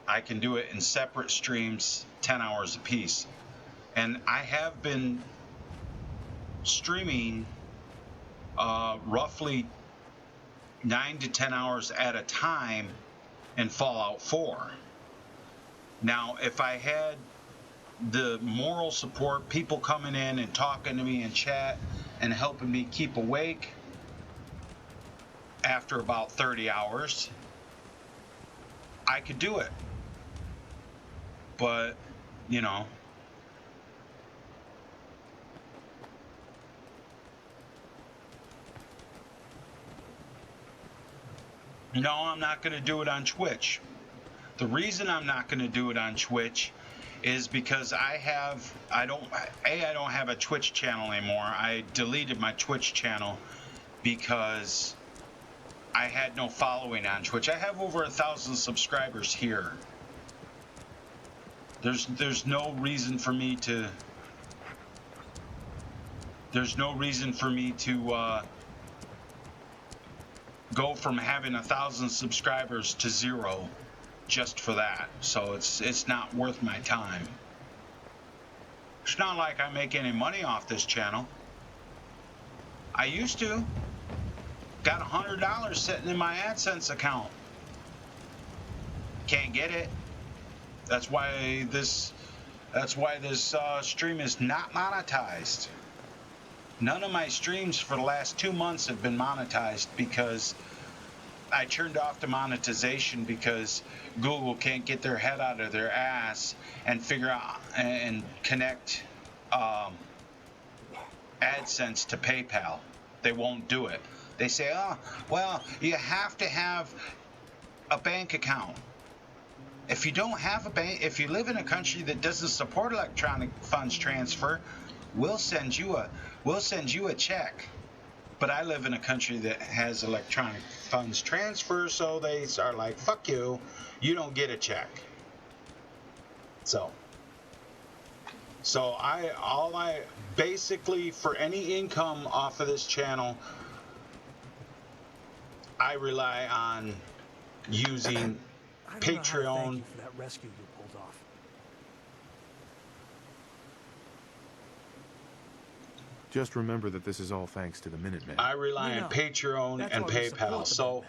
I can do it in separate streams, 10 hours apiece. And I have been streaming roughly 9 to 10 hours at a time in Fallout 4. Now, if I had the moral support, people coming in and talking to me in chat and helping me keep awake after about 30 hours, I could do it. But, you know, no, I'm not going to do it on Twitch. The reason I'm not going to do it on Twitch is because I don't have a Twitch channel anymore. I deleted my Twitch channel because I had no following on Twitch. I have over 1,000 subscribers here. There's no reason for me to go from having 1,000 subscribers to 0 just for that. So it's not worth my time. It's not like I make any money off this channel. I used to. Got $100 sitting in my AdSense account. Can't get it. That's why this stream is not monetized. None of my streams for the last 2 months have been monetized because I turned off the monetization because Google can't get their head out of their ass and figure out and connect AdSense to PayPal. They won't do it. They say, oh, well, you have to have a bank account. If you don't have a bank, if you live in a country that doesn't support electronic funds transfer, we'll send you a check. But I live in a country that has electronic funds transfer, so they are like, fuck you, you don't get a check. So I basically, for any income off of this channel, I rely on using Patreon. For that rescue you pulled off. Just remember that this is all thanks to the Minutemen. I rely on Patreon and PayPal. So,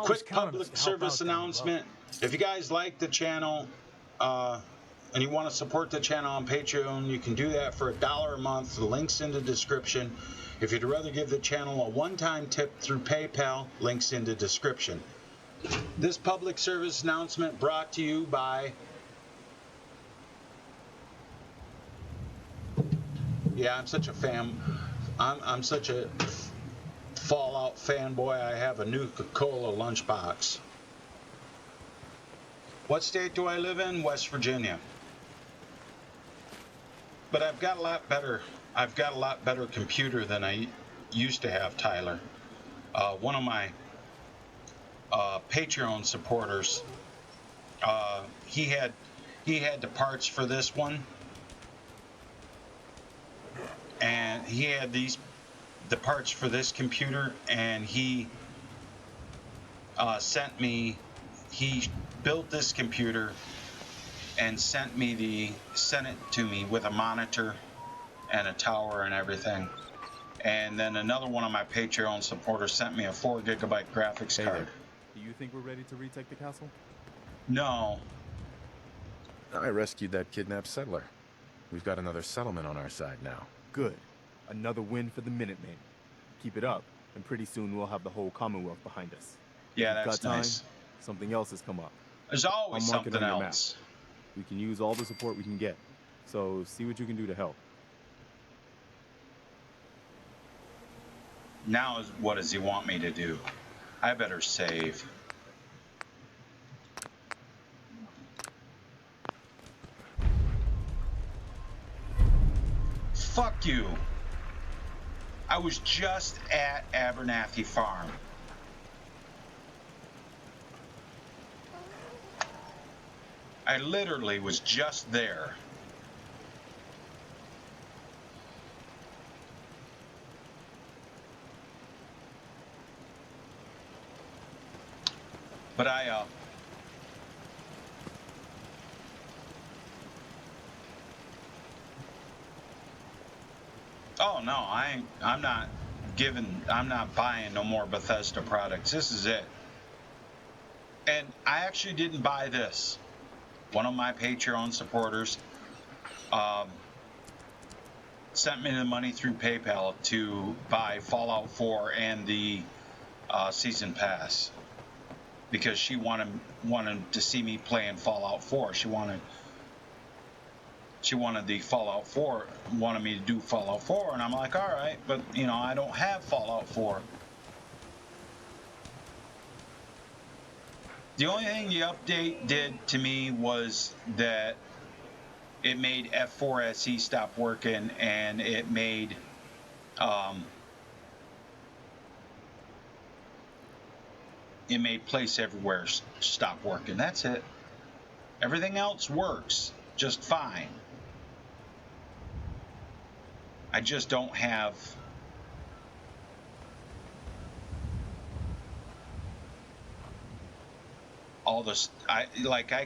quick public service announcement. If you guys like the channel and you want to support the channel on Patreon, you can do that for $1 a month. The link's in the description. If you'd rather give the channel a one-time tip through PayPal, link's in the description. This public service announcement brought to you by... Yeah, I'm such a fan. I'm such a Fallout fanboy. I have a Nuka-Cola lunchbox. What state do I live in? West Virginia. But I've got a lot better. I've got a lot better computer than I used to have, Tyler. One of my Patreon supporters, he had the parts for this one, and he had the parts for this computer, and he he built this computer and sent it to me with a monitor and a tower and everything. And then another one of my Patreon supporters sent me a 4 gigabyte graphics card. Do you think we're ready to retake the castle? No. I rescued that kidnapped settler. We've got another settlement on our side now. Good. Another win for the Minutemen. Keep it up, and pretty soon we'll have the whole Commonwealth behind us. Yeah, If that's got time, nice. Something else has come up. There's always I'll mark it something on your else. map. We can use all the support we can get. So see what you can do to help. Now, what does he want me to do? I better save. Fuck you. I was just at Abernathy Farm. I literally was just there. But oh no, I'm not buying no more Bethesda products. This is it. And I actually didn't buy this. One of my Patreon supporters sent me the money through PayPal to buy Fallout 4 and the season pass because she wanted to see me playing Fallout 4. She wanted the Fallout 4, wanted me to do Fallout 4, and I'm like, all right, but I don't have Fallout 4. The only thing the update did to me was that it made F4SE stop working, and it made Place Everywhere stop working. That's it. Everything else works just fine. I just don't have all this. I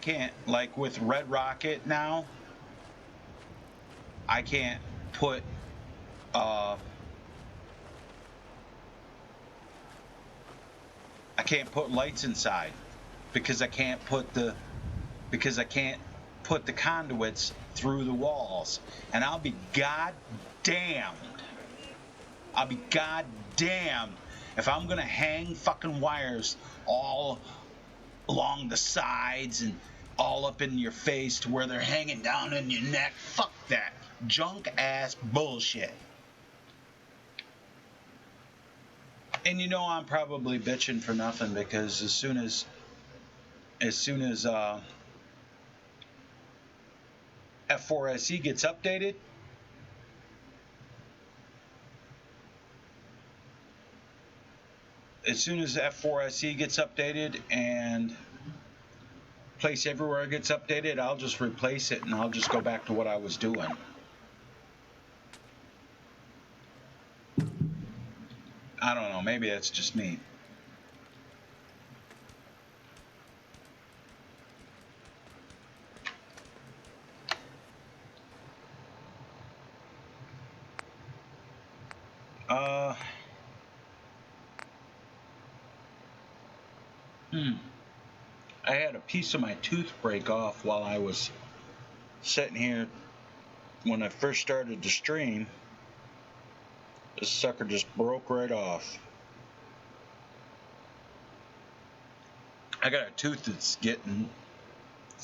can't, like with Red Rocket now, I can't put lights inside because I can't put the conduits through the walls, and I'll be goddamned if I'm gonna hang fucking wires all along the sides and all up in your face to where they're hanging down in your neck. Fuck that junk ass bullshit. And I'm probably bitching for nothing because as soon as F4SE gets updated, and Place Everywhere gets updated, I'll just replace it and I'll just go back to what I was doing. I don't know, maybe that's just me. I had a piece of my tooth break off while I was sitting here when I first started to stream. This sucker just broke right off. I got a tooth that's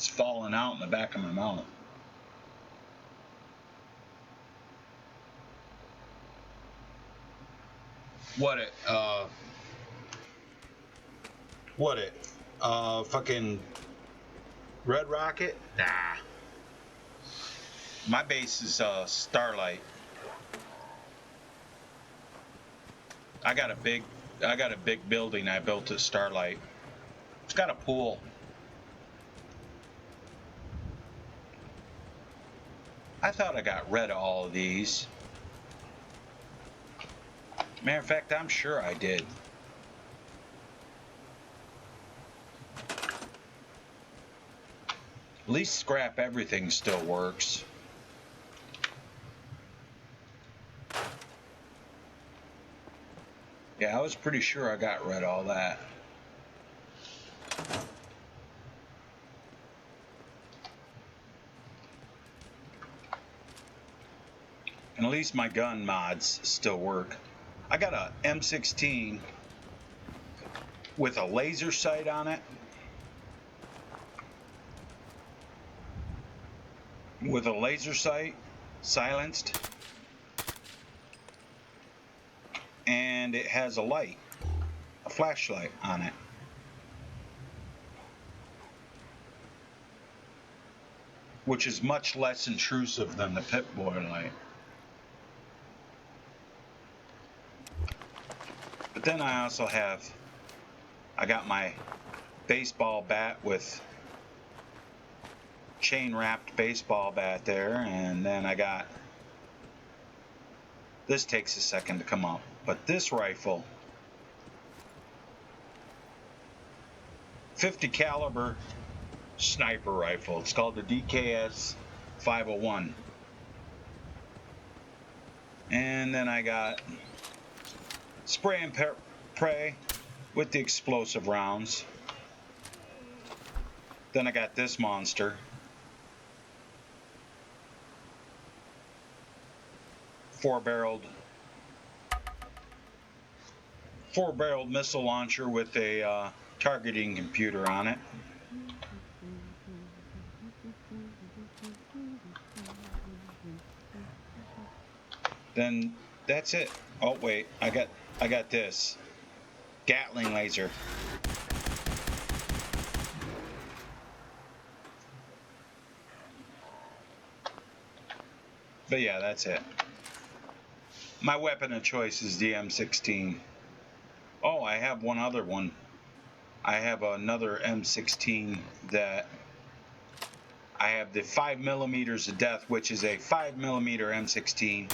falling out in the back of my mouth. Fucking Red Rocket? Nah. My base is Starlight. I got a big building I built at Starlight. It's got a pool. I thought I got rid of all of these. Matter of fact, I'm sure I did. At least scrap everything still works. Yeah, I was pretty sure I got rid of all that. And at least my gun mods still work. I got a M16 with a laser sight on it. With a laser sight, silenced. And it has a light, a flashlight on it. Which is much less intrusive than the Pip-Boy light. But then I also I got my baseball bat with chain wrapped baseball bat there, and then I got, this takes a second to come up, but this rifle .50 caliber sniper rifle. It's called the DKS 501. And then I got spray and pray with the explosive rounds. Then I got this monster. Four-barreled missile launcher with a targeting computer on it. Then that's it. Oh wait, I got this Gatling laser. But yeah, that's it. My weapon of choice is the M16. Oh, I have one other one. I have another M16 that I have the 5mm of death, which is a 5mm M16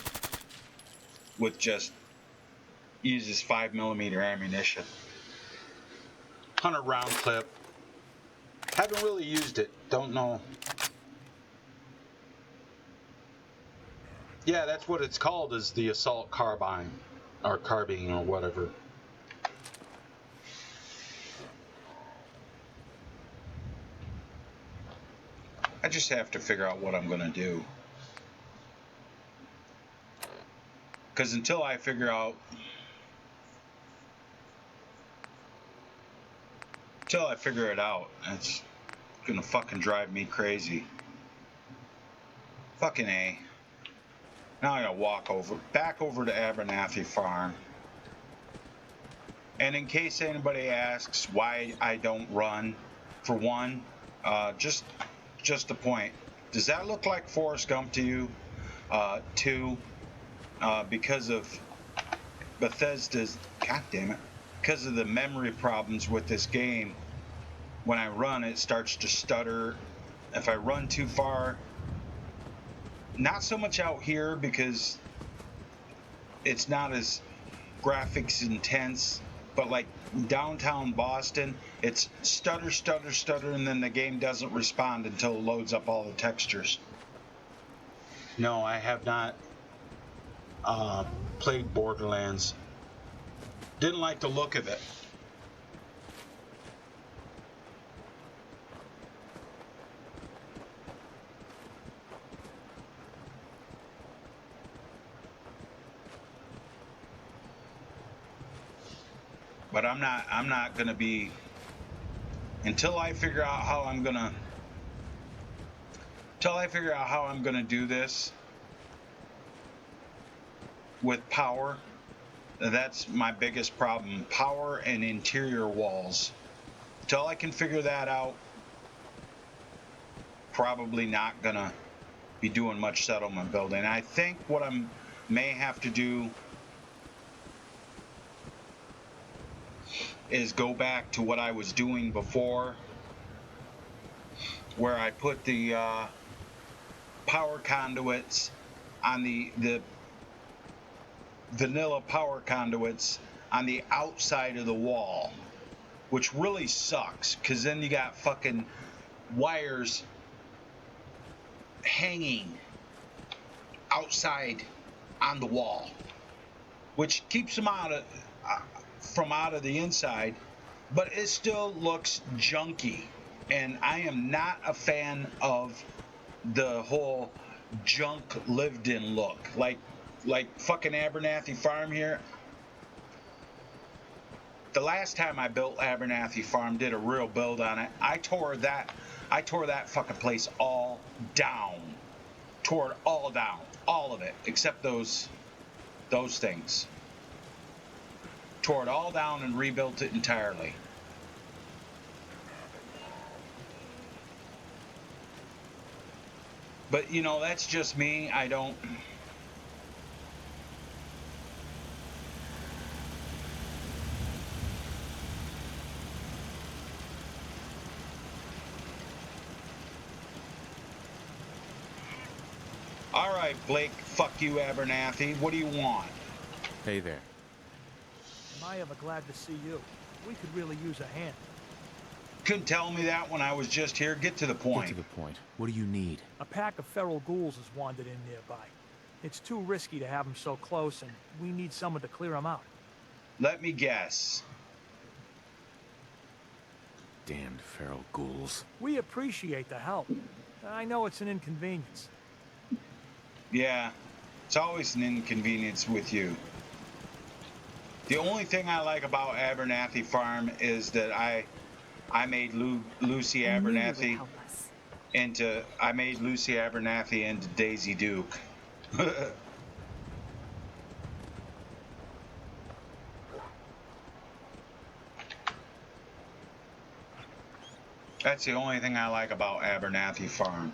with just uses 5mm ammunition. 100 round clip. Haven't really used it. Don't know. Yeah, that's what it's called, is the assault carbine or carbine or whatever. I just have to figure out what I'm going to do. Because until I figure out... Until I figure it out, it's going to fucking drive me crazy. Fucking A. Now I gotta walk back over to Abernathy Farm. And in case anybody asks why I don't run, for one, just a point. Does that look like Forrest Gump to you? Two, because of Bethesda's, god damn it, because of the memory problems with this game, when I run it starts to stutter. If I run too far, not so much out here because it's not as graphics intense, but like downtown Boston, it's stutter, stutter, stutter, and then the game doesn't respond until it loads up all the textures. No, I have not played Borderlands. Didn't like the look of it. But I'm not gonna be, until I figure out how I'm gonna do this with power. That's my biggest problem, power and interior walls. Until I can figure that out, probably not gonna be doing much settlement building. I think what I may have to do is go back to what I was doing before, where I put the power conduits on the vanilla power conduits on the outside of the wall, which really sucks, because then you got fucking wires hanging outside on the wall, which keeps them out of the inside, but it still looks junky, and I am not a fan of the whole junk lived in look, like fucking Abernathy Farm here. The last time I built Abernathy Farm, did a real build on it, I tore that fucking place all down. Tore it all down, all of it, except those things. Tore it all down and rebuilt it entirely. But you know, that's just me. I don't. All right, Blake, fuck you, Abernathy. What do you want? Hey there. Am I ever glad to see you? We could really use a hand. couldn't tell me that when I was just here. Get to the Get point. to the point. What do you need? A pack of feral ghouls has wandered in nearby. It's too risky to have them so close, and we need someone to clear them out. Let me guess. Damned feral ghouls. We appreciate the help. I know it's an inconvenience. Yeah, it's always an inconvenience with you. The only thing I like about Abernathy Farm is that I made Lucy Abernathy into Daisy Duke. That's the only thing I like about Abernathy Farm.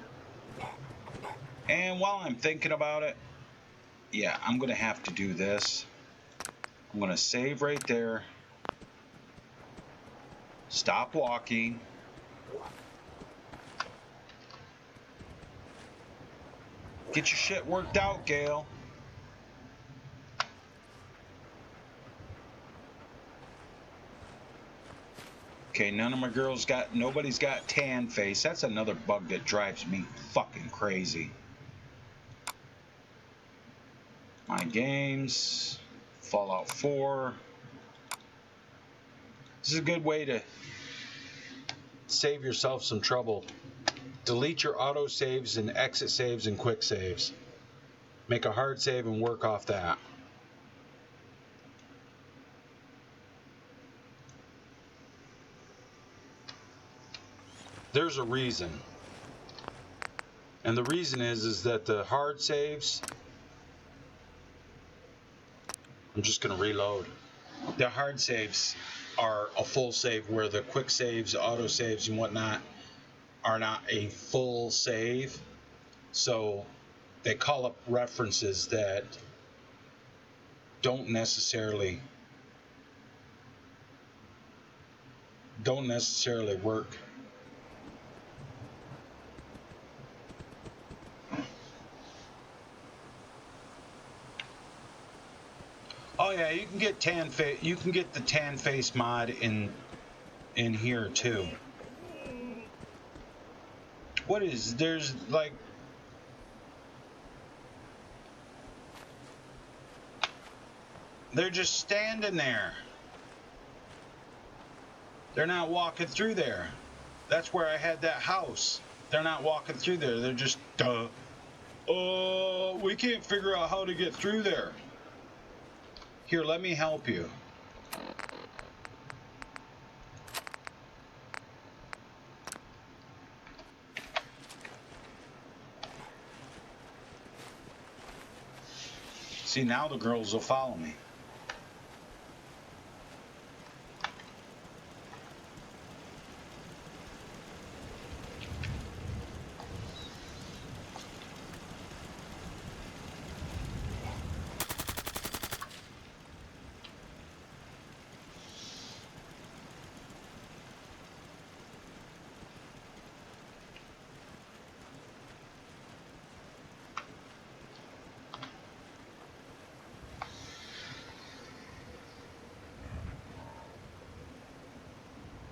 And while I'm thinking about it, yeah, I'm gonna have to do this. I'm gonna save right there. Stop walking. Get your shit worked out, Gail. Okay, nobody's got tan face. That's another bug that drives me fucking crazy. My games, Fallout 4. This is a good way to save yourself some trouble. Delete your auto saves and exit saves and quick saves. Make a hard save and work off that. There's a reason. And the reason is that the hard saves, I'm just going to reload. The hard saves are a full save, where the quick saves, auto saves, and whatnot are not a full save. So they call up references that don't necessarily work. Oh yeah, you can get you can get the tan face mod in here too. There's like they're just standing there. They're not walking through there. That's where I had that house. They're not walking through there. They're just we can't figure out how to get through there. Here, let me help you. See, now the girls will follow me.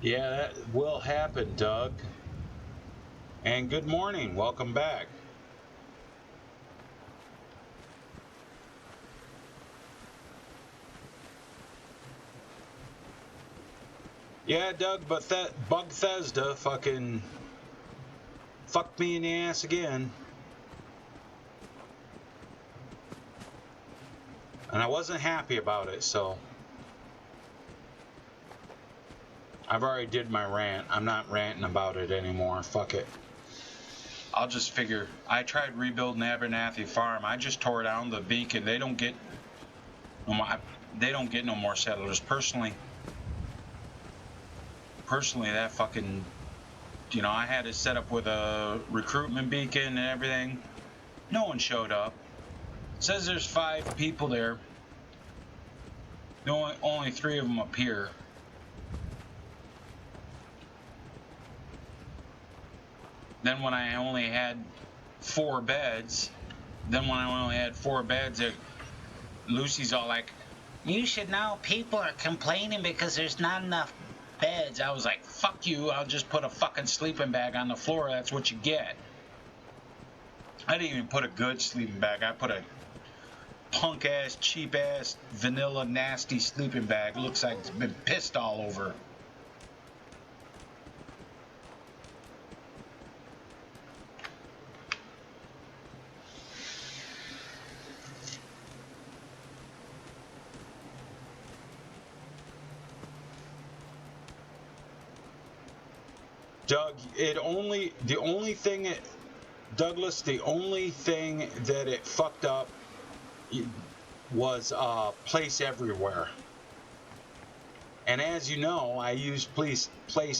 Yeah, that will happen, Doug. And good morning. Welcome back. Yeah, Doug, but that Bethseda fucking fucked me in the ass again. And I wasn't happy about it, so I've already did my rant. I'm not ranting about it anymore. Fuck it. I'll just figure. I tried rebuilding Abernathy Farm. I just tore down the beacon. They don't get no more settlers. Personally, that fucking, I had it set up with a recruitment beacon and everything. No one showed up. It says there's 5 people there. Only 3 of them appear. Then when I only had 4 beds, Lucy's all like, "You should know people are complaining because there's not enough beds. I was like, fuck you, I'll just put a fucking sleeping bag on the floor. That's what you get. I didn't even put a good sleeping bag. I put a punk ass, cheap ass, vanilla, nasty sleeping bag. Looks like it's been pissed all over. Doug, the only thing that it fucked up was place everywhere. And as you know, I use place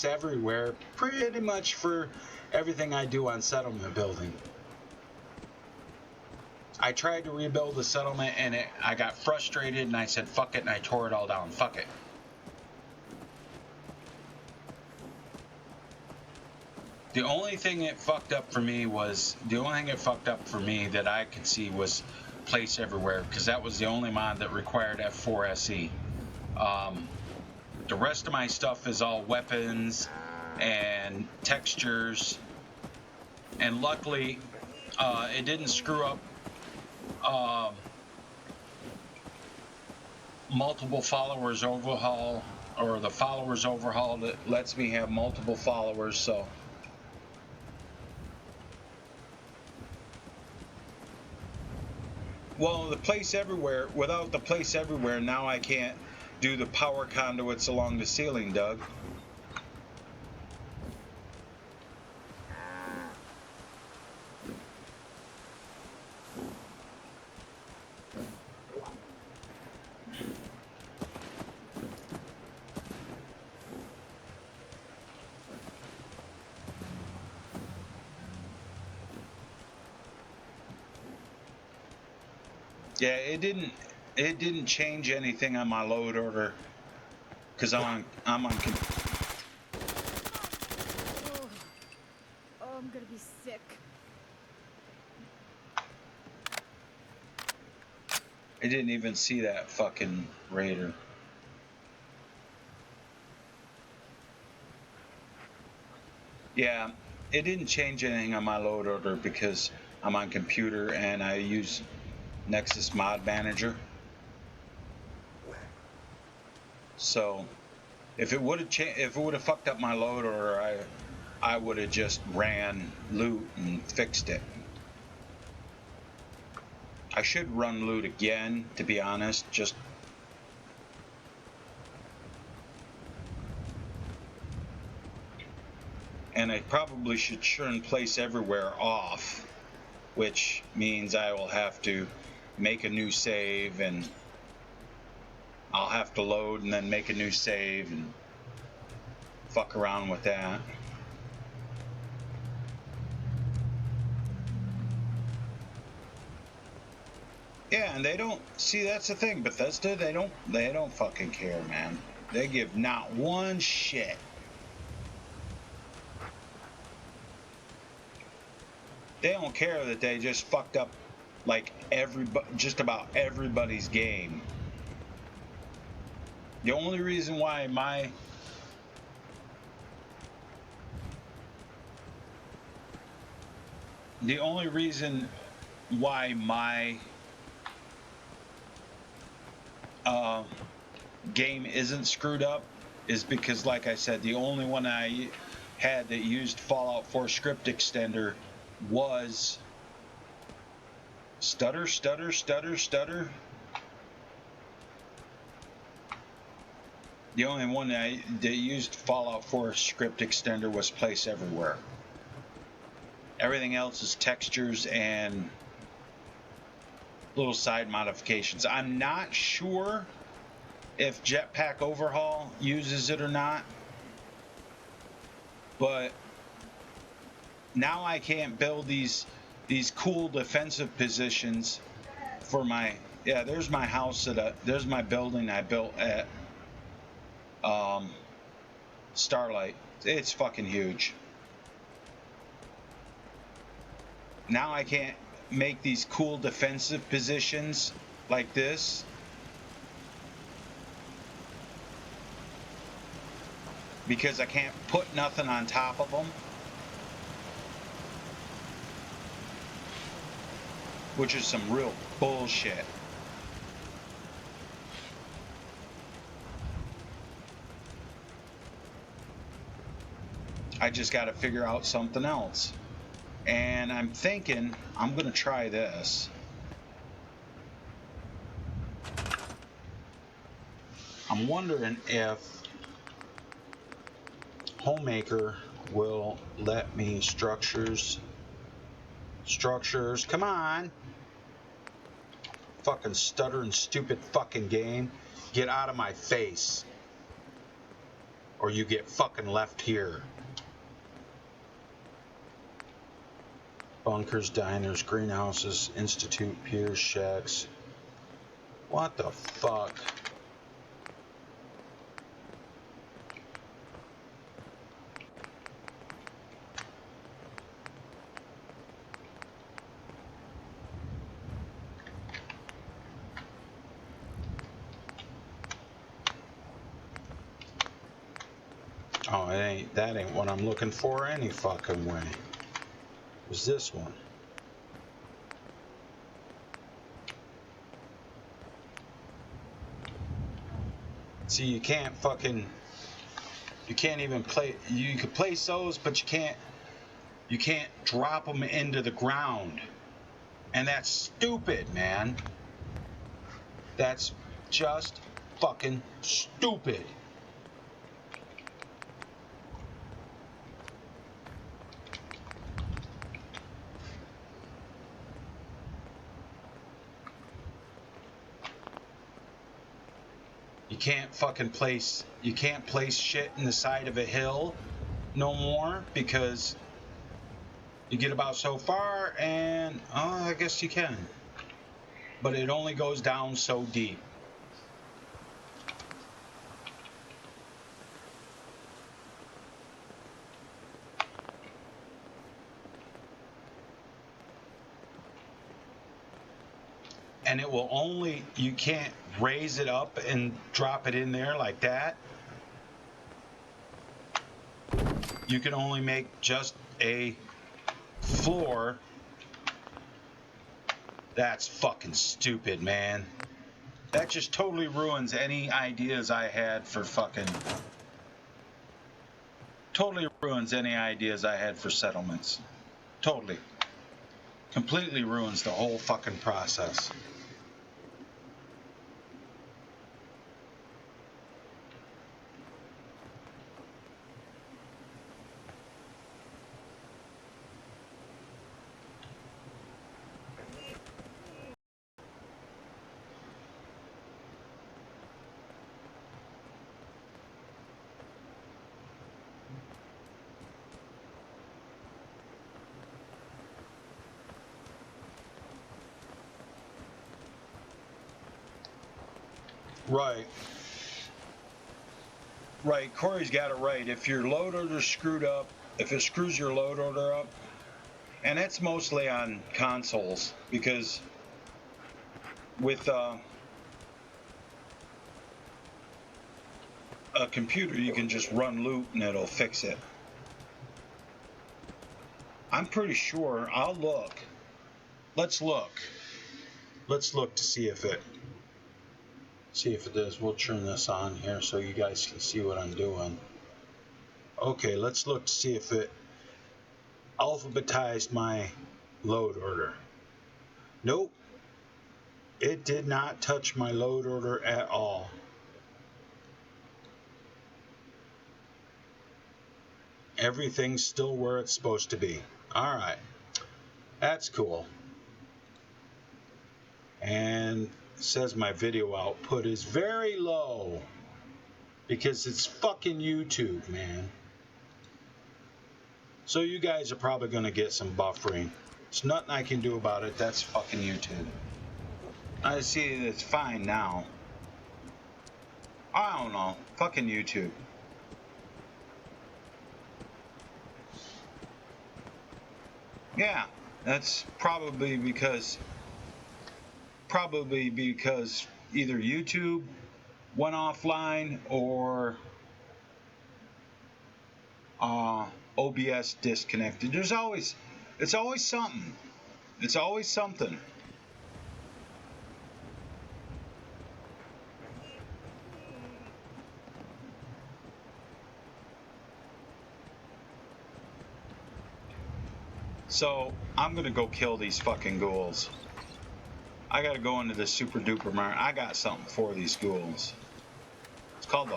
everywhere pretty much for everything I do on settlement building. I tried to rebuild the settlement and I got frustrated and I said fuck it and I tore it all down. Fuck it. The only thing it fucked up for me that I could see was place everywhere, because that was the only mod that required F4 SE. The rest of my stuff is all weapons and textures, and luckily it didn't screw up multiple followers overhaul, or the followers overhaul that lets me have multiple followers. So well, the place everywhere, without the place everywhere, now I can't do the power conduits along the ceiling, Doug. Yeah, it didn't change anything on my load order, because I'm on. Oh, I'm gonna be sick. I didn't even see that fucking raider. Yeah, it didn't change anything on my load order because I'm on computer and I use Nexus Mod Manager. So if it would have fucked up my load order, I would have just ran loot and fixed it. I should run loot again, to be honest, just and I probably should turn place everywhere off, which means I will have to make a new save, and I'll have to load and then make a new save and fuck around with that. Yeah, and they don't see, that's the thing, Bethesda, they don't fucking care, man. They give not one shit. They don't care that they just fucked up like just about everybody's game. The only reason why my game isn't screwed up is because, like I said, the only one I had that used Fallout 4 script extender was stutter. The only one that used Fallout 4 script extender was place everywhere. Everything else is textures and little side modifications. I'm not sure if Jetpack Overhaul uses it or not, but now I can't build these cool defensive positions for my, yeah, there's my house there's my building I built at Starlight. It's fucking huge. Now I can't make these cool defensive positions like this. because I can't put nothing on top of them, which is some real bullshit. I just got to figure out something else. And I'm thinking I'm going to try this. I'm wondering if Homemaker will let me structures, come on. Fucking stuttering stupid fucking game. Get out of my face. Or you get fucking left here. Bunkers, diners, greenhouses, institute, piers, shacks. What the fuck? Oh, that ain't what I'm looking for any fucking way. It was this one. See, you can't even play, you can place those, but you can't drop them into the ground. And that's stupid, man. That's just fucking stupid. You can't place shit in the side of a hill no more because you get about so far and, oh, I guess you can. But it only goes down so deep. And it will only, you can't raise it up and drop it in there like that. You can only make just a floor. That's fucking stupid, man. That just totally ruins any ideas I had for settlements. Totally. Completely ruins the whole fucking process. Right. Right. Corey's got it right. If your load order's screwed up, if it screws your load order up, and that's mostly on consoles, because with a computer you can just run loot and it'll fix it. I'm pretty sure. I'll look. Let's look. Let's look to see if it does. We'll turn this on here so you guys can see what I'm doing. Okay, let's look to see if it alphabetized my load order. Nope. It did not touch my load order at all. Everything's still where it's supposed to be. All right. That's cool. And it says my video output is very low because it's fucking YouTube, man. So you guys are probably going to get some buffering. There's nothing I can do about it. That's fucking YouTube. I see it's fine now. I don't know. Fucking YouTube. Yeah, that's probably because either YouTube went offline or OBS disconnected. It's always something. It's always something. So I'm gonna go kill these fucking ghouls. I gotta go into the super duper market. I got something for these ghouls. It's called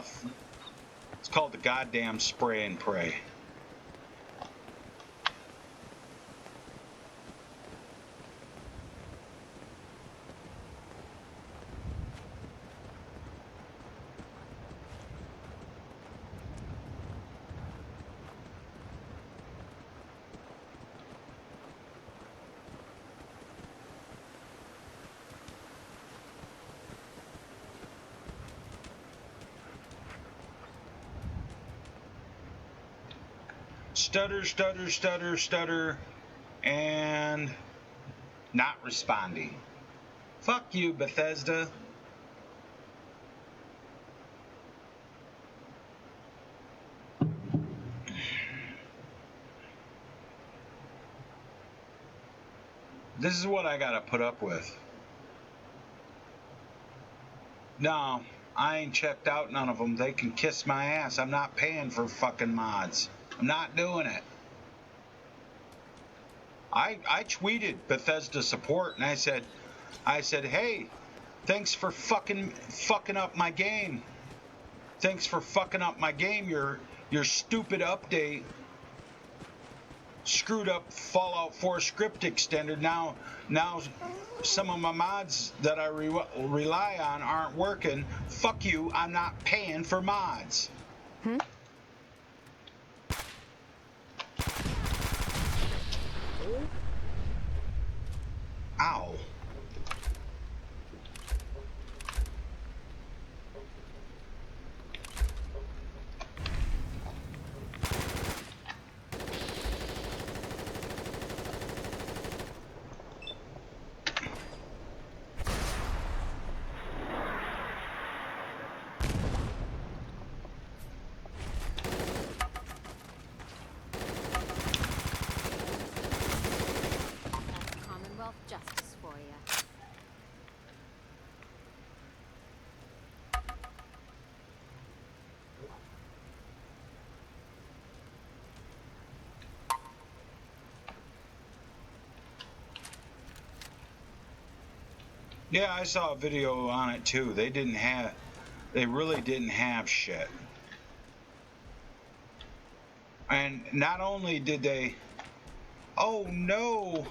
the goddamn spray and pray. Stutter, stutter, stutter, stutter, and not responding. Fuck you, Bethesda. This is what I gotta put up with. No, I ain't checked out none of them. They can kiss my ass. I'm not paying for fucking mods. I'm not doing it. I tweeted Bethesda support and I said, hey, thanks for fucking up my game. Thanks for fucking up my game. Your stupid update screwed up Fallout 4 script extender. Now some of my mods that I rely on aren't working. Fuck you. I'm not paying for mods. Ow. Justice for you. Yeah, I saw a video on it too. They really didn't have shit. And not only did they, oh no,